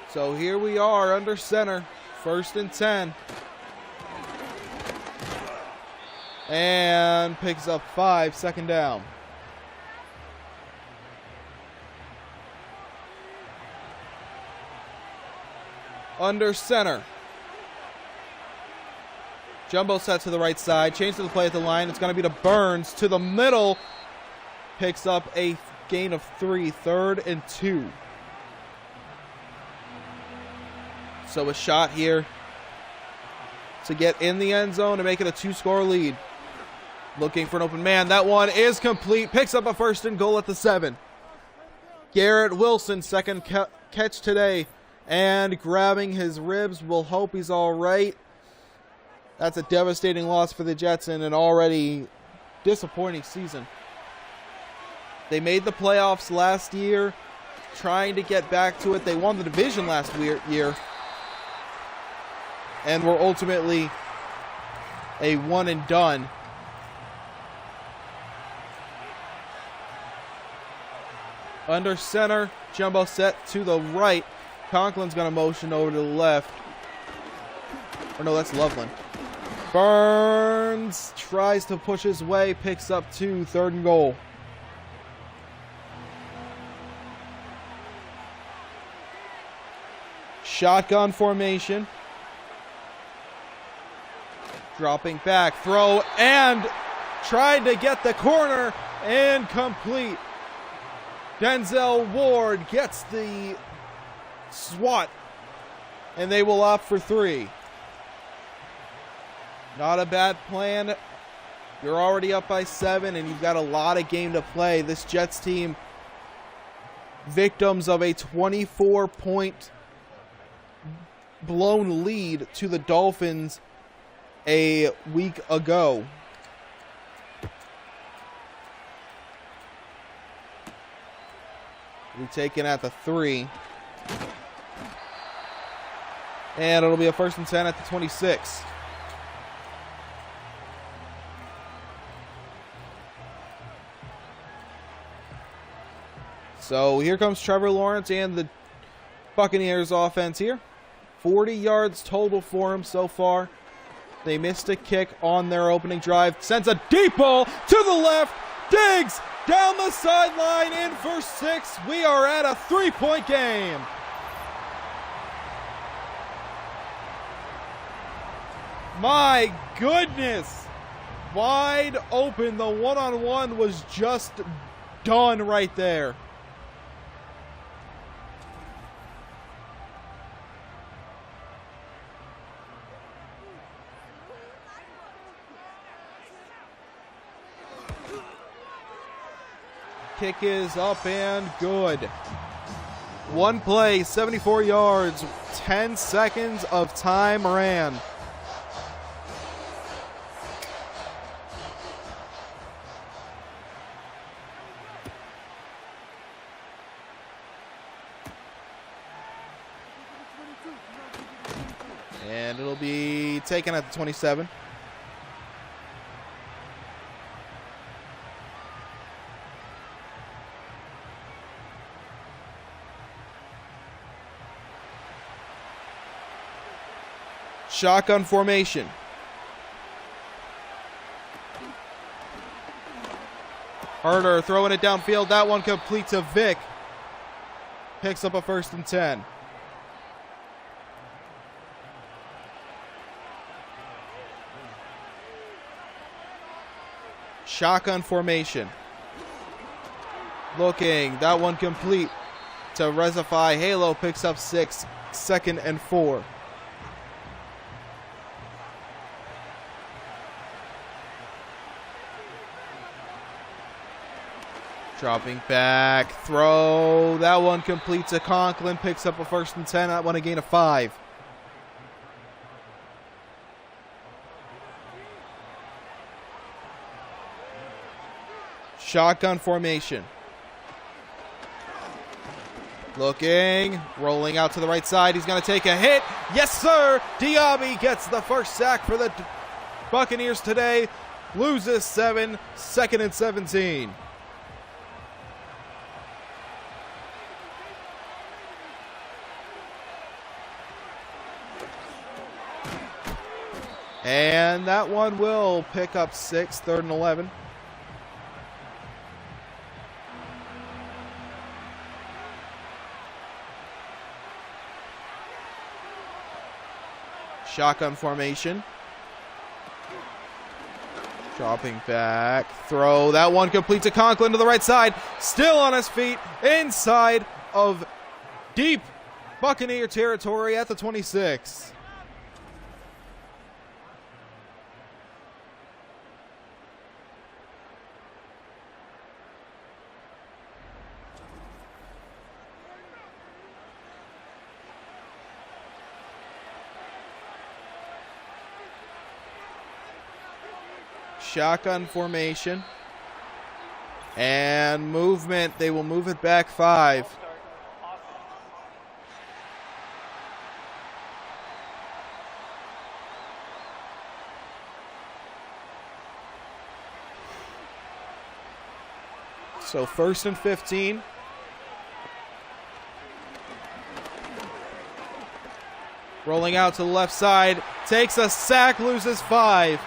So here we are under center. 1st and 10. And picks up 5, second down. Under center. Jumbo set to the right side. Change to the play at the line. It's going to be to Burns to the middle. Picks up a gain of 3, 3rd and 2. So a shot here to get in the end zone to make it a 2-score lead. Looking for an open man. That one is complete. Picks up a 1st and goal at the 7. Garrett Wilson, second catch today. And grabbing his ribs. We'll hope he's all right. That's a devastating loss for the Jets in an already disappointing season. They made the playoffs last year, trying to get back to it. They won the division last year. And were ultimately a one and done. Under center, Jumbo set to the right. Conklin's going to motion over to the left. Or no, that's Loveland. Burns tries to push his way, picks up 2, 3rd and goal. Shotgun formation. Dropping back, throw, and tried to get the corner, incomplete. Denzel Ward gets the swat, and they will opt for 3. Not a bad plan. You're already up by 7, and you've got a lot of game to play. This Jets team, victims of a 24-point blown lead to the Dolphins a week ago. We're taken at the 3. And it'll be a 1st and 10 at the 26. So here comes Trevor Lawrence and the Buccaneers offense here. 40 yards total for him so far. They missed a kick on their opening drive. Sends a deep ball to the left. Diggs down the sideline in for 6. We are at a 3-point game. My goodness. Wide open. The one-on-one was just done right there. Kick is up and good. One play, 74 yards, 10 seconds of time ran. And it'll be taken at the 27. Shotgun formation. Herder throwing it downfield. That one complete to Vic. Picks up a 1st and 10. Shotgun formation. Looking. That one complete to Rezify. Halo picks up 6. 2nd and 4. Dropping back, throw. That one completes to Conklin, picks up a 1st and 10. That one a gain of 5. Shotgun formation. Looking, rolling out to the right side. He's going to take a hit. Yes, sir. Diaby gets the first sack for the Buccaneers today. Loses 7, 2nd and 17. And that one will pick up 6, 3rd and 11. Shotgun formation. Dropping back. Throw. That one complete to Conklin to the right side. Still on his feet. Inside of deep Buccaneer territory at the 26. Shotgun formation and movement. They will move it back 5. Start offense. So 1st and 15. Rolling out to the left side, takes a sack, loses 5.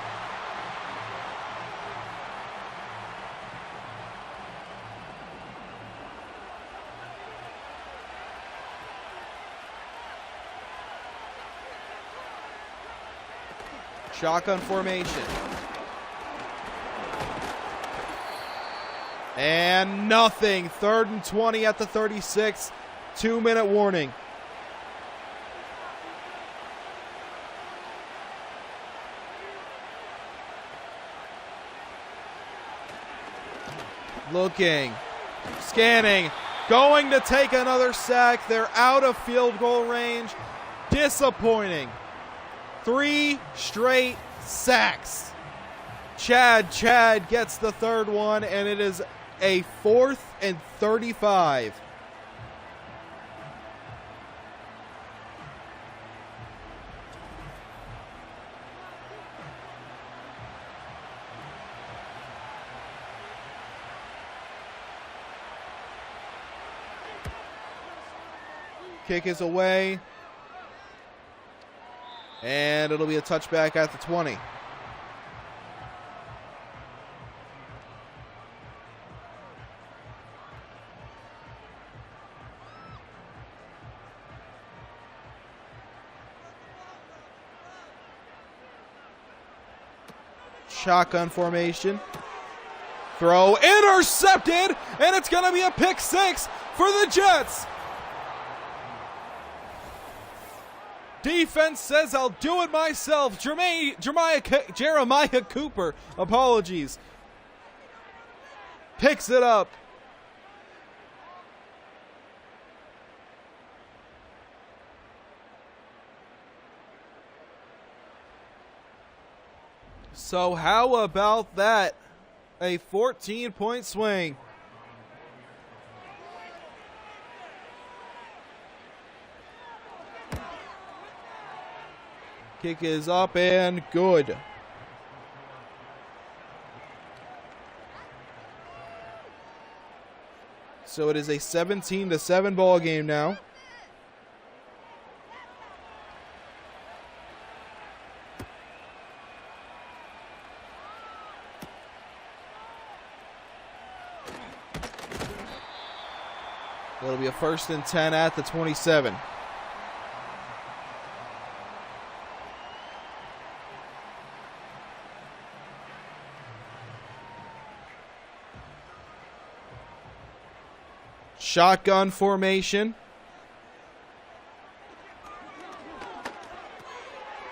Shotgun formation. And nothing. 3rd and 20 at the 36. 2-minute warning. Looking. Scanning. Going to take another sack. They're out of field goal range. Disappointing. 3 straight sacks. Chad gets the 3rd one, and it is a 4th and 35. Kick is away. And it'll be a touchback at the 20. Shotgun formation. Throw intercepted, and it's going to be a pick 6 for the Jets. Defense says, I'll do it myself. Jeremiah Cooper, apologies, picks it up. So how about that? A 14-point swing. Kick is up and good. So it is a 17-7 ball game now. It'll be a 1st and 10 at the 27. Shotgun formation.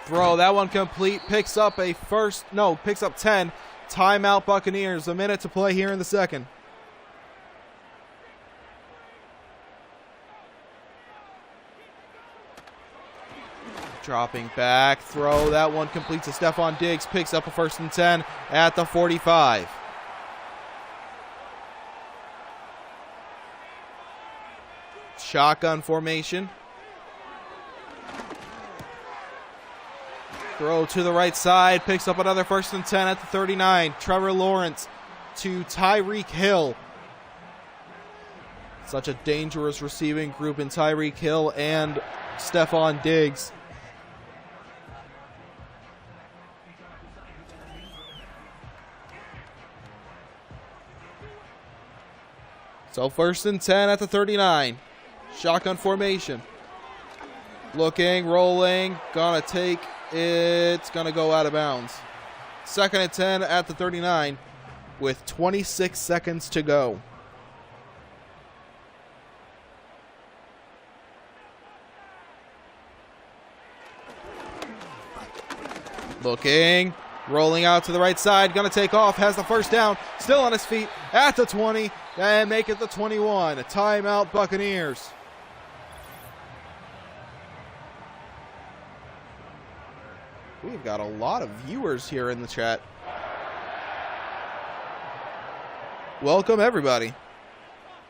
Throw, that one complete. Picks up 10. Timeout Buccaneers. A minute to play here in the second. Dropping back. Throw, that one completes to Stephon Diggs. Picks up a 1st and 10 at the 45. Shotgun formation. Throw to the right side. Picks up another 1st and 10 at the 39. Trevor Lawrence to Tyreek Hill. Such a dangerous receiving group in Tyreek Hill and Stephon Diggs. So 1st and 10 at the 39. Shotgun formation. Looking, rolling, gonna take it. It's gonna go out of bounds. 2nd and 10 at the 39 with 26 seconds to go. Looking, rolling out to the right side, gonna take off, has the first down, still on his feet at the 20, and make it the 21. A timeout, Buccaneers. We've got a lot of viewers here in the chat. Welcome, everybody.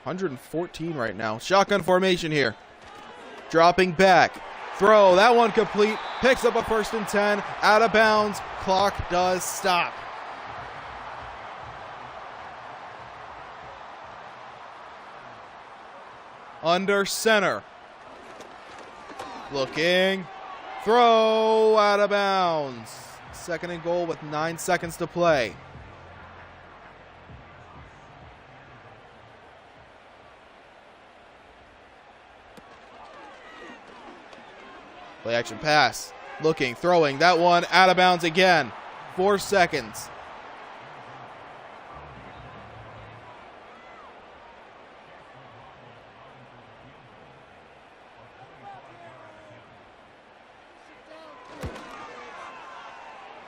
114 right now. Shotgun formation here. Dropping back. Throw, that one complete. Picks up a 1st and 10. Out of bounds. Clock does stop. Under center. Looking. Throw, out of bounds. 2nd and goal with 9 seconds to play. Play action pass. Looking, throwing. That one out of bounds again. 4 seconds.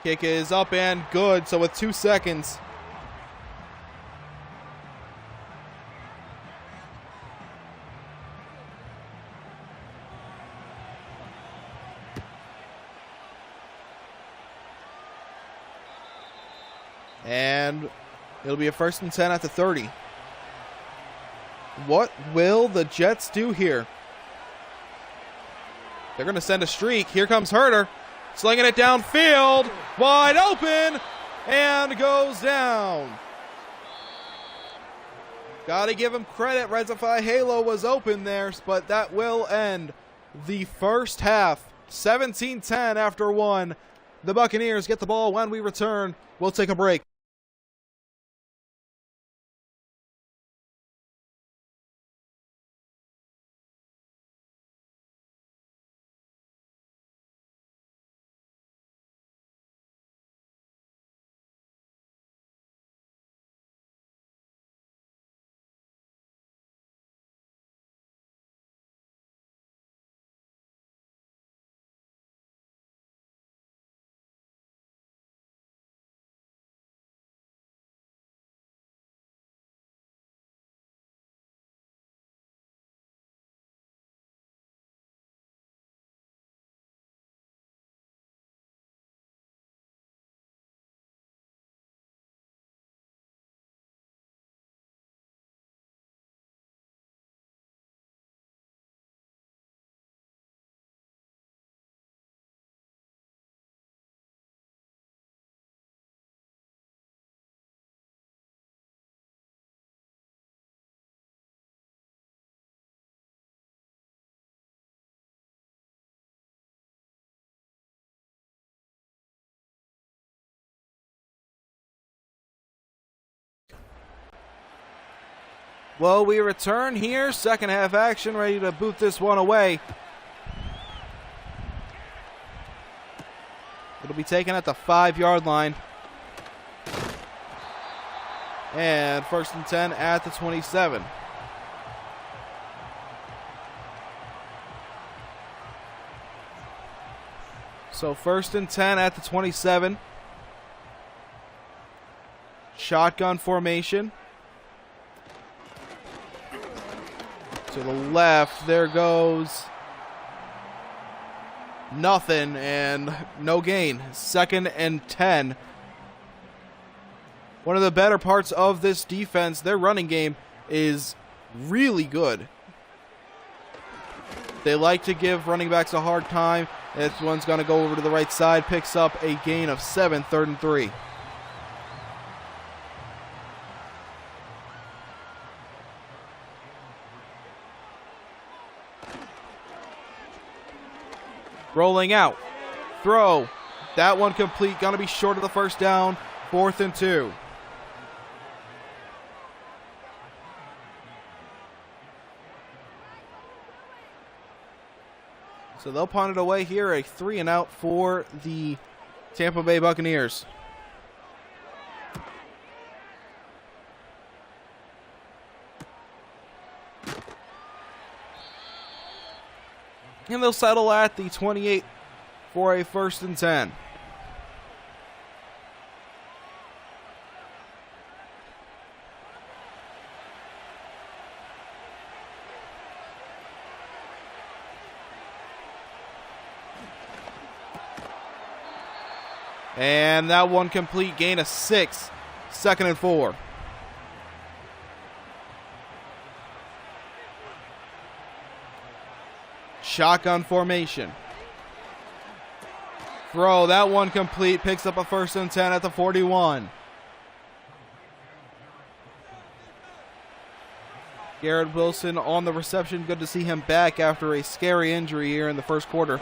Kick is up and good. So with 2 seconds. And it'll be a 1st and 10 at the 30. What will the Jets do here? They're going to send a streak. Here comes Herter. Slinging it downfield. Wide open. And goes down. Got to give him credit. Rezify Halo was open there, but that will end the first half. 17-10 after 1. The Buccaneers get the ball when we return. We'll take a break. Well, we return here. Second half action, ready to boot this one away. It'll be taken at the 5-yard line. And 1st and 10 at the 27. So 1st and 10 at the 27. Shotgun formation. To the left, there goes nothing and no gain. 2nd and 10. One of the better parts of this defense, their running game is really good. They like to give running backs a hard time. This one's going to go over to the right side, picks up a gain of 7, 3rd and 3. Rolling out. Throw. That one complete. Going to be short of the first down. 4th and 2. So they'll punt it away here, a 3-and-out for the Tampa Bay Buccaneers. And they'll settle at the 28 for a 1st and 10. And that one complete, gain of 6, 2nd and 4. Shotgun formation. Throw, that one complete, picks up a 1st and 10 at the 41. Garrett Wilson on the reception. Good to see him back after a scary injury here in the 1st quarter.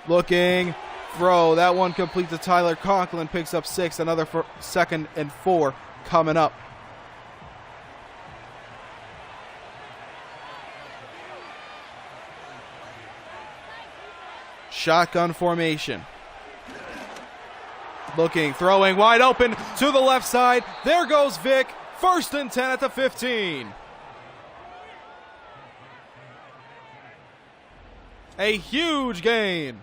Looking, throw, that one complete to Tyler Conklin, picks up 6, another 2nd and 4 coming up. Shotgun formation. Looking, throwing, wide open to the left side. There goes Vic. 1st and 10 at the 15. A huge gain.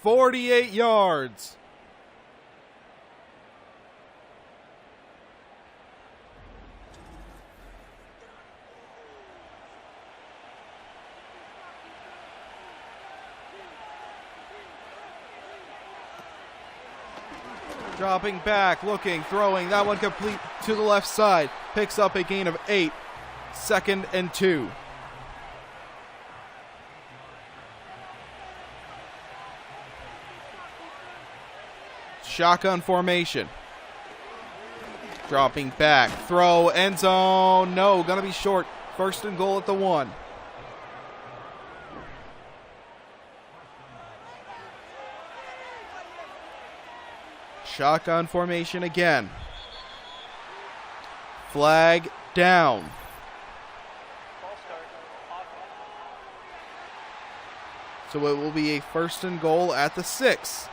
48 yards. Dropping back, looking, throwing, that one complete to the left side. Picks up a gain of 8, 2nd and 2. Shotgun formation. Dropping back, throw, end zone, no, gonna be short. 1st and goal at the 1. Shotgun formation again. Flag down. False start. Offense. So it will be a 1st and goal at the 6.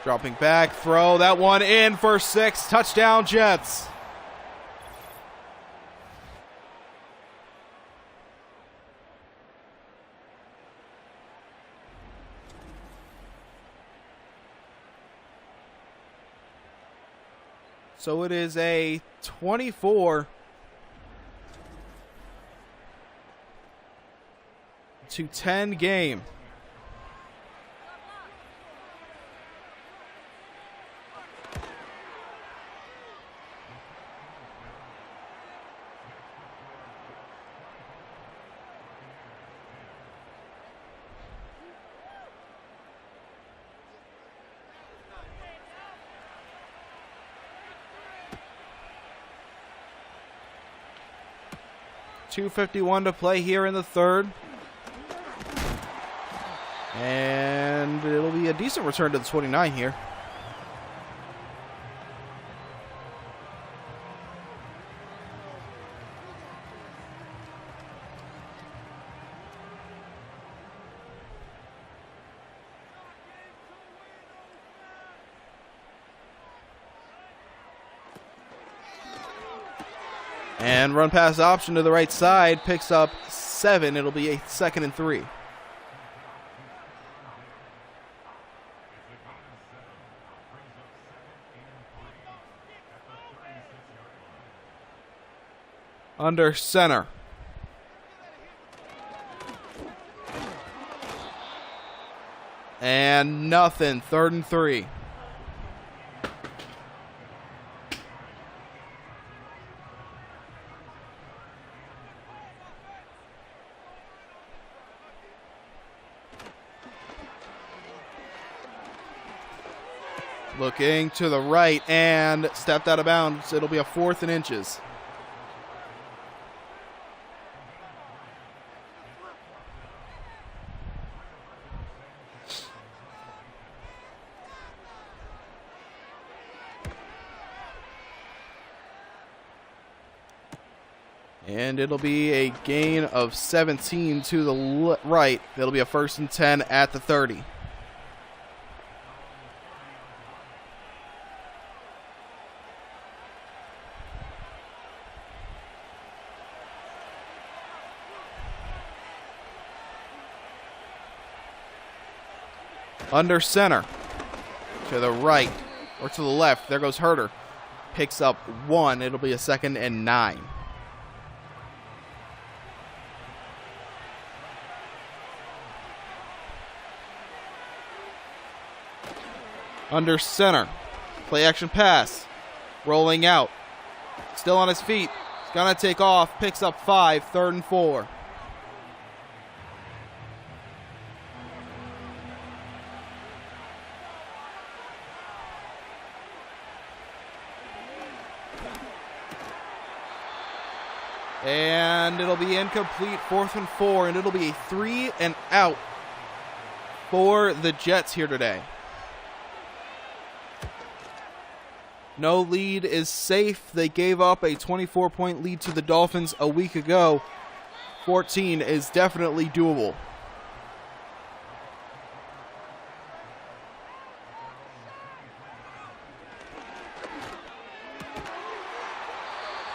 Dropping back, throw, that one in for 6, touchdown Jets. So it is a 24-10 game. .251 to play here in the 3rd. And it'll be a decent return to the 29 here. And run pass option to the right side, picks up 7. It'll be a 2nd and 3. Under center. And nothing, 3rd and 3. Looking to the right and stepped out of bounds. It'll be a 4th and inches. And it'll be a gain of 17 to the right. It'll be a 1st and 10 at the 30. Under center. To the right. Or to the left. There goes Herter. Picks up 1. It'll be a 2nd and 9. Under center. Play action pass. Rolling out. Still on his feet. He's going to take off. Picks up 5. 3rd and 4. And it'll be incomplete. 4th and 4. And it'll be a 3 and out for the Jets here today. No lead is safe. They gave up a 24-point lead to the Dolphins a week ago. 14 is definitely doable.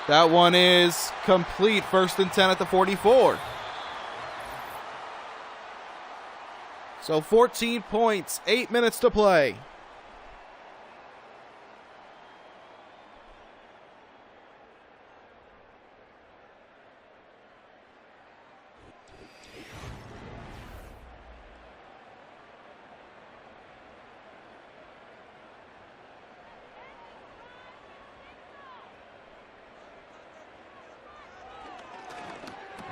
That one is complete. 1st and 10 at the 44. So 14 points, 8 minutes to play.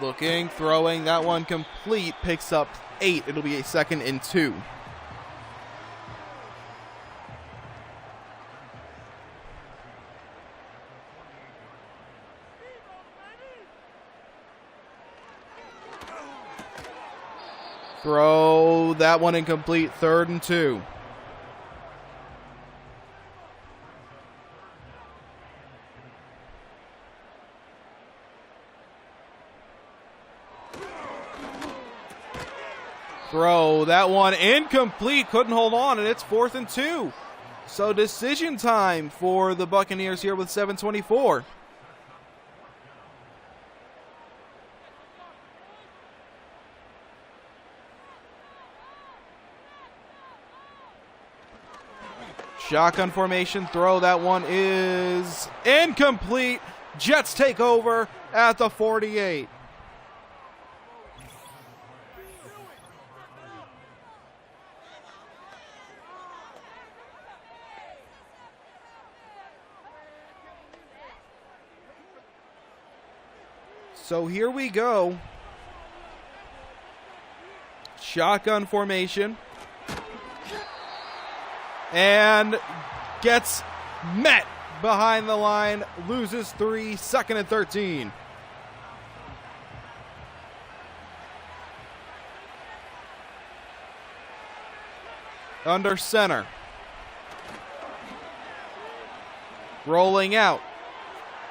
Looking, throwing, that one complete, picks up 8. It'll be a 2nd and 2. Throw, that one incomplete, 3rd and 2. Throw, that one incomplete, couldn't hold on, and it's 4th and 2. So decision time for the Buccaneers here with 7:24. Shotgun formation, throw, that one is incomplete. Jets take over at the 48. So here we go. Shotgun formation. And gets met behind the line. Loses 3. 2nd and 13. Under center. Rolling out.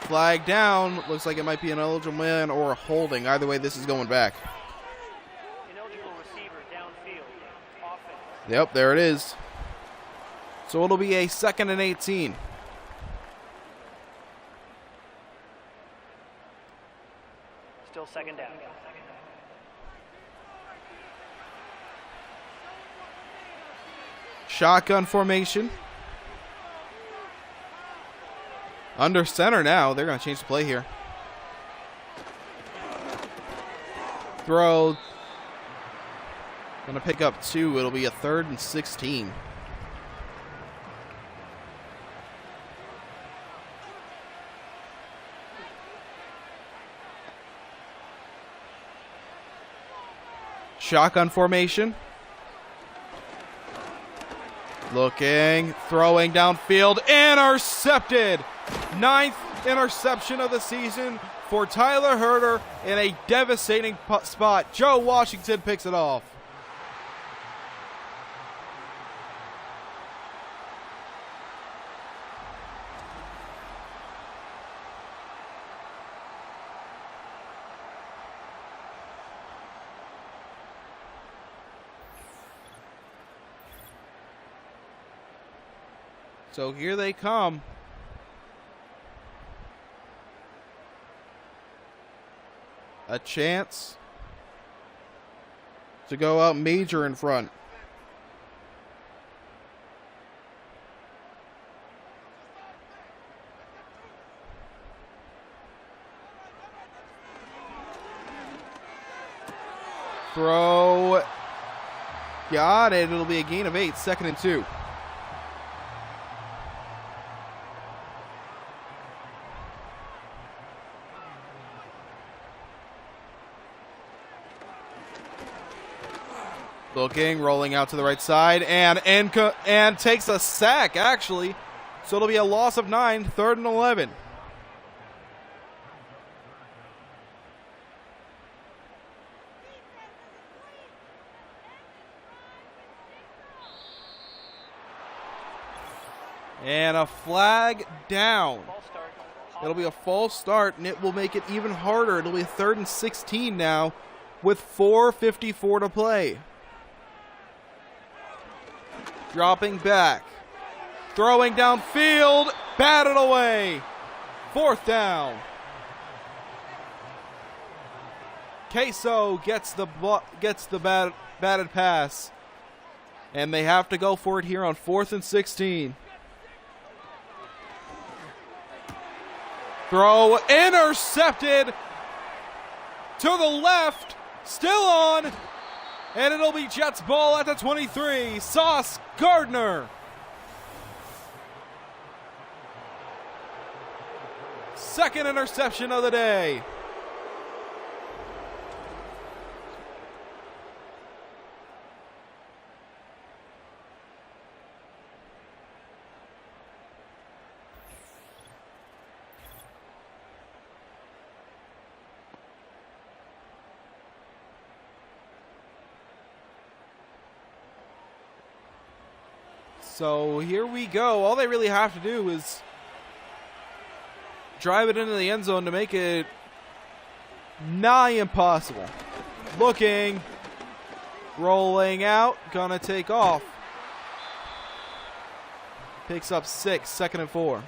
Flag down. Looks like it might be an eligible man or a holding. Either way, this is going back. Ineligible receiver downfield. Offense. Yep, there it is. So it'll be a 2nd and 18. Still 2nd down. Shotgun formation. Under center now. They're going to change the play here. Throw. Going to pick up 2. It'll be a 3rd and 16. Shotgun formation. Looking, throwing downfield, intercepted. 9th interception of the season for Tyler Herter in a devastating spot. Joe Washington picks it off. So here they come. A chance to go out major in front. Throw. Got it. It'll be a gain of 8, 2nd and 2. Looking, rolling out to the right side, and takes a sack, actually. So it'll be a loss of 9, 3rd and 11. And a flag down. It'll be a false start, and it will make it even harder. It'll be 3rd and 16 now with 4:54 to play. Dropping back. Throwing downfield. Batted away. 4th down. Queso gets the batted pass. And they have to go for it here on 4th and 16. Throw intercepted. To the left. Still on. And it'll be Jets ball at the 23. Sauce Gardner. Second interception of the day. So here we go. All they really have to do is drive it into the end zone to make it nigh impossible. Looking, rolling out, gonna take off. Picks up 6, 2nd and 4.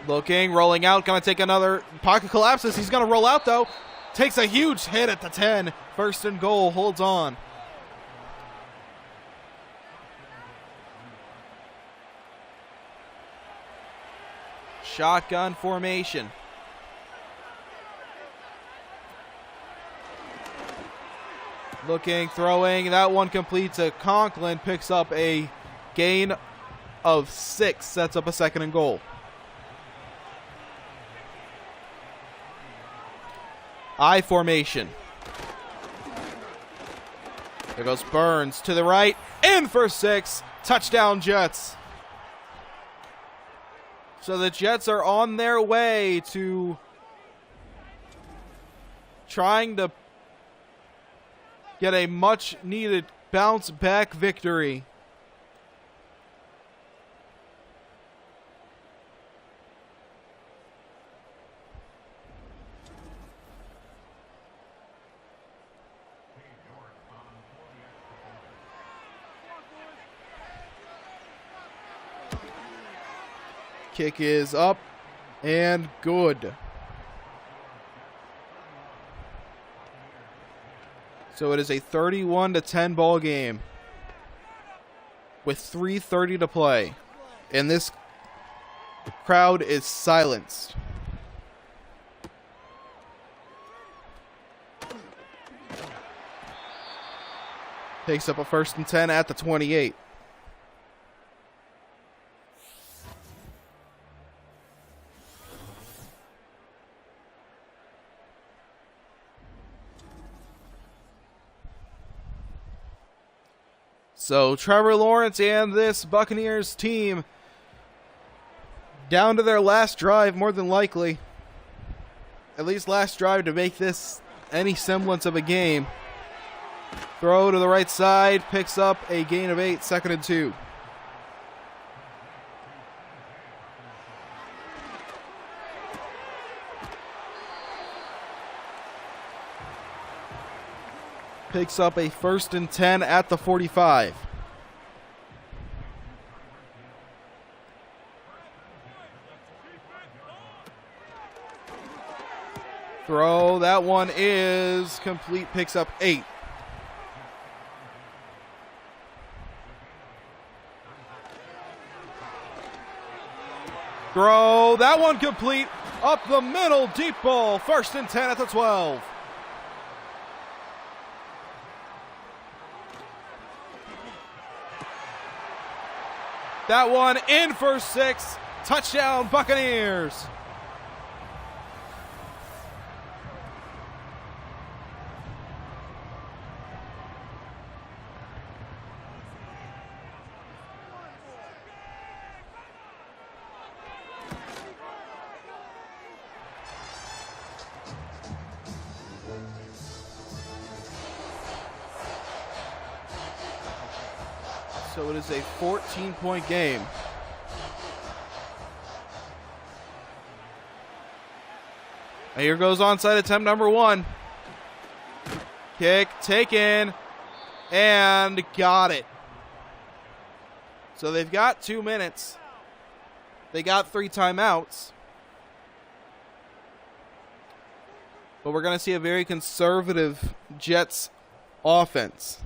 Looking, rolling out, gonna take another pocket collapses. He's gonna roll out though. Takes a huge hit at the 10. 1st and goal, holds on. Shotgun formation. Looking, throwing, that one completes a Conklin, picks up a gain of 6, sets up a 2nd and goal. I formation. There goes Burns to the right. In for 6. Touchdown Jets. So the Jets are on their way to trying to get a much needed bounce back victory. Kick is up and good. So it is a 31-10 ball game with 3:30 to play. And this crowd is silenced. Takes up a 1st and 10 at the 28. So Trevor Lawrence and this Buccaneers team down to their last drive, more than likely. At least last drive to make this any semblance of a game. Throw to the right side, picks up a gain of 8, 2nd and 2. Picks up a 1st and 10 at the 45. Throw, that one is complete, picks up 8. Throw, that one complete, up the middle, deep ball, 1st and 10 at the 12. That one in for 6, touchdown Buccaneers. So it is a 14-point game. And here goes onside attempt number 1. Kick taken and got it. So they've got 2 minutes. They got 3 timeouts. But we're going to see a very conservative Jets offense.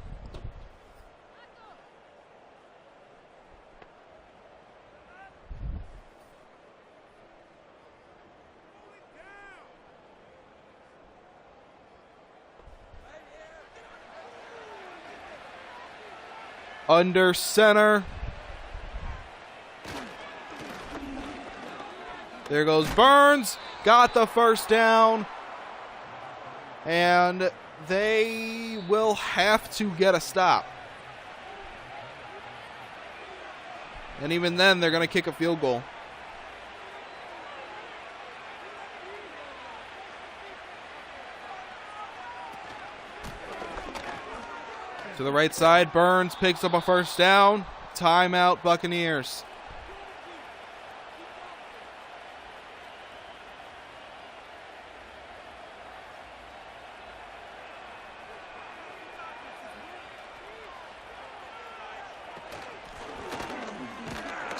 Under center. There goes Burns. Got the 1st down. And they will have to get a stop. And even then, they're going to kick a field goal. To the right side, Burns picks up a 1st down. Timeout, Buccaneers.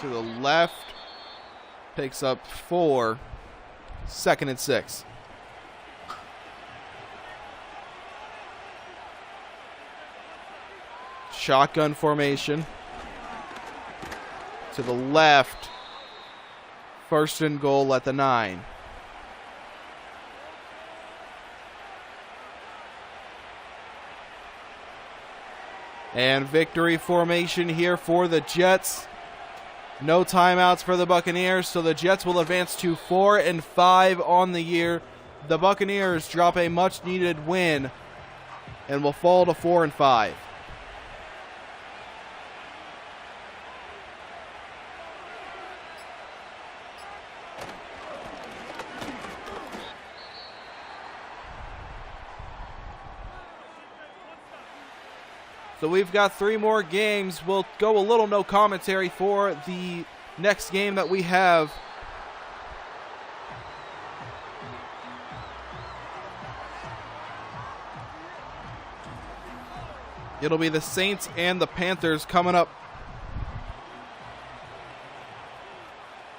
To the left, picks up 4, 2nd and 6. Shotgun formation. To the left. 1st and goal at the 9. And victory formation here for the Jets. No timeouts for the Buccaneers, so the Jets will advance to 4-5 on the year. The Buccaneers drop a much-needed win and will fall to 4-5. So we've got 3 more games. We'll go a little no commentary for the next game that we have. It'll be the Saints and the Panthers coming up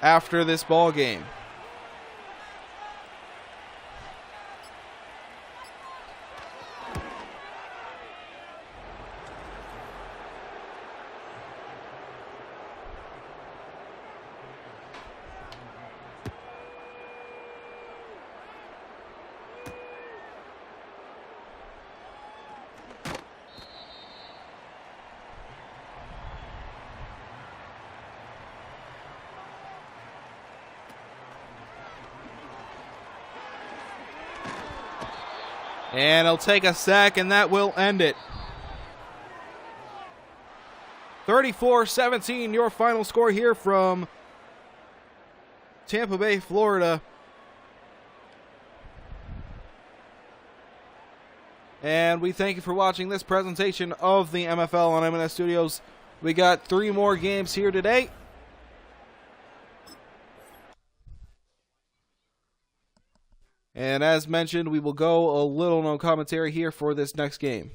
after this ball game. And he'll take a sack, and that will end it. 34-17, your final score here from Tampa Bay, Florida. And we thank you for watching this presentation of the MFL on MNS Studios. We got 3 more games here today. And as mentioned, we will go a little no commentary here for this next game.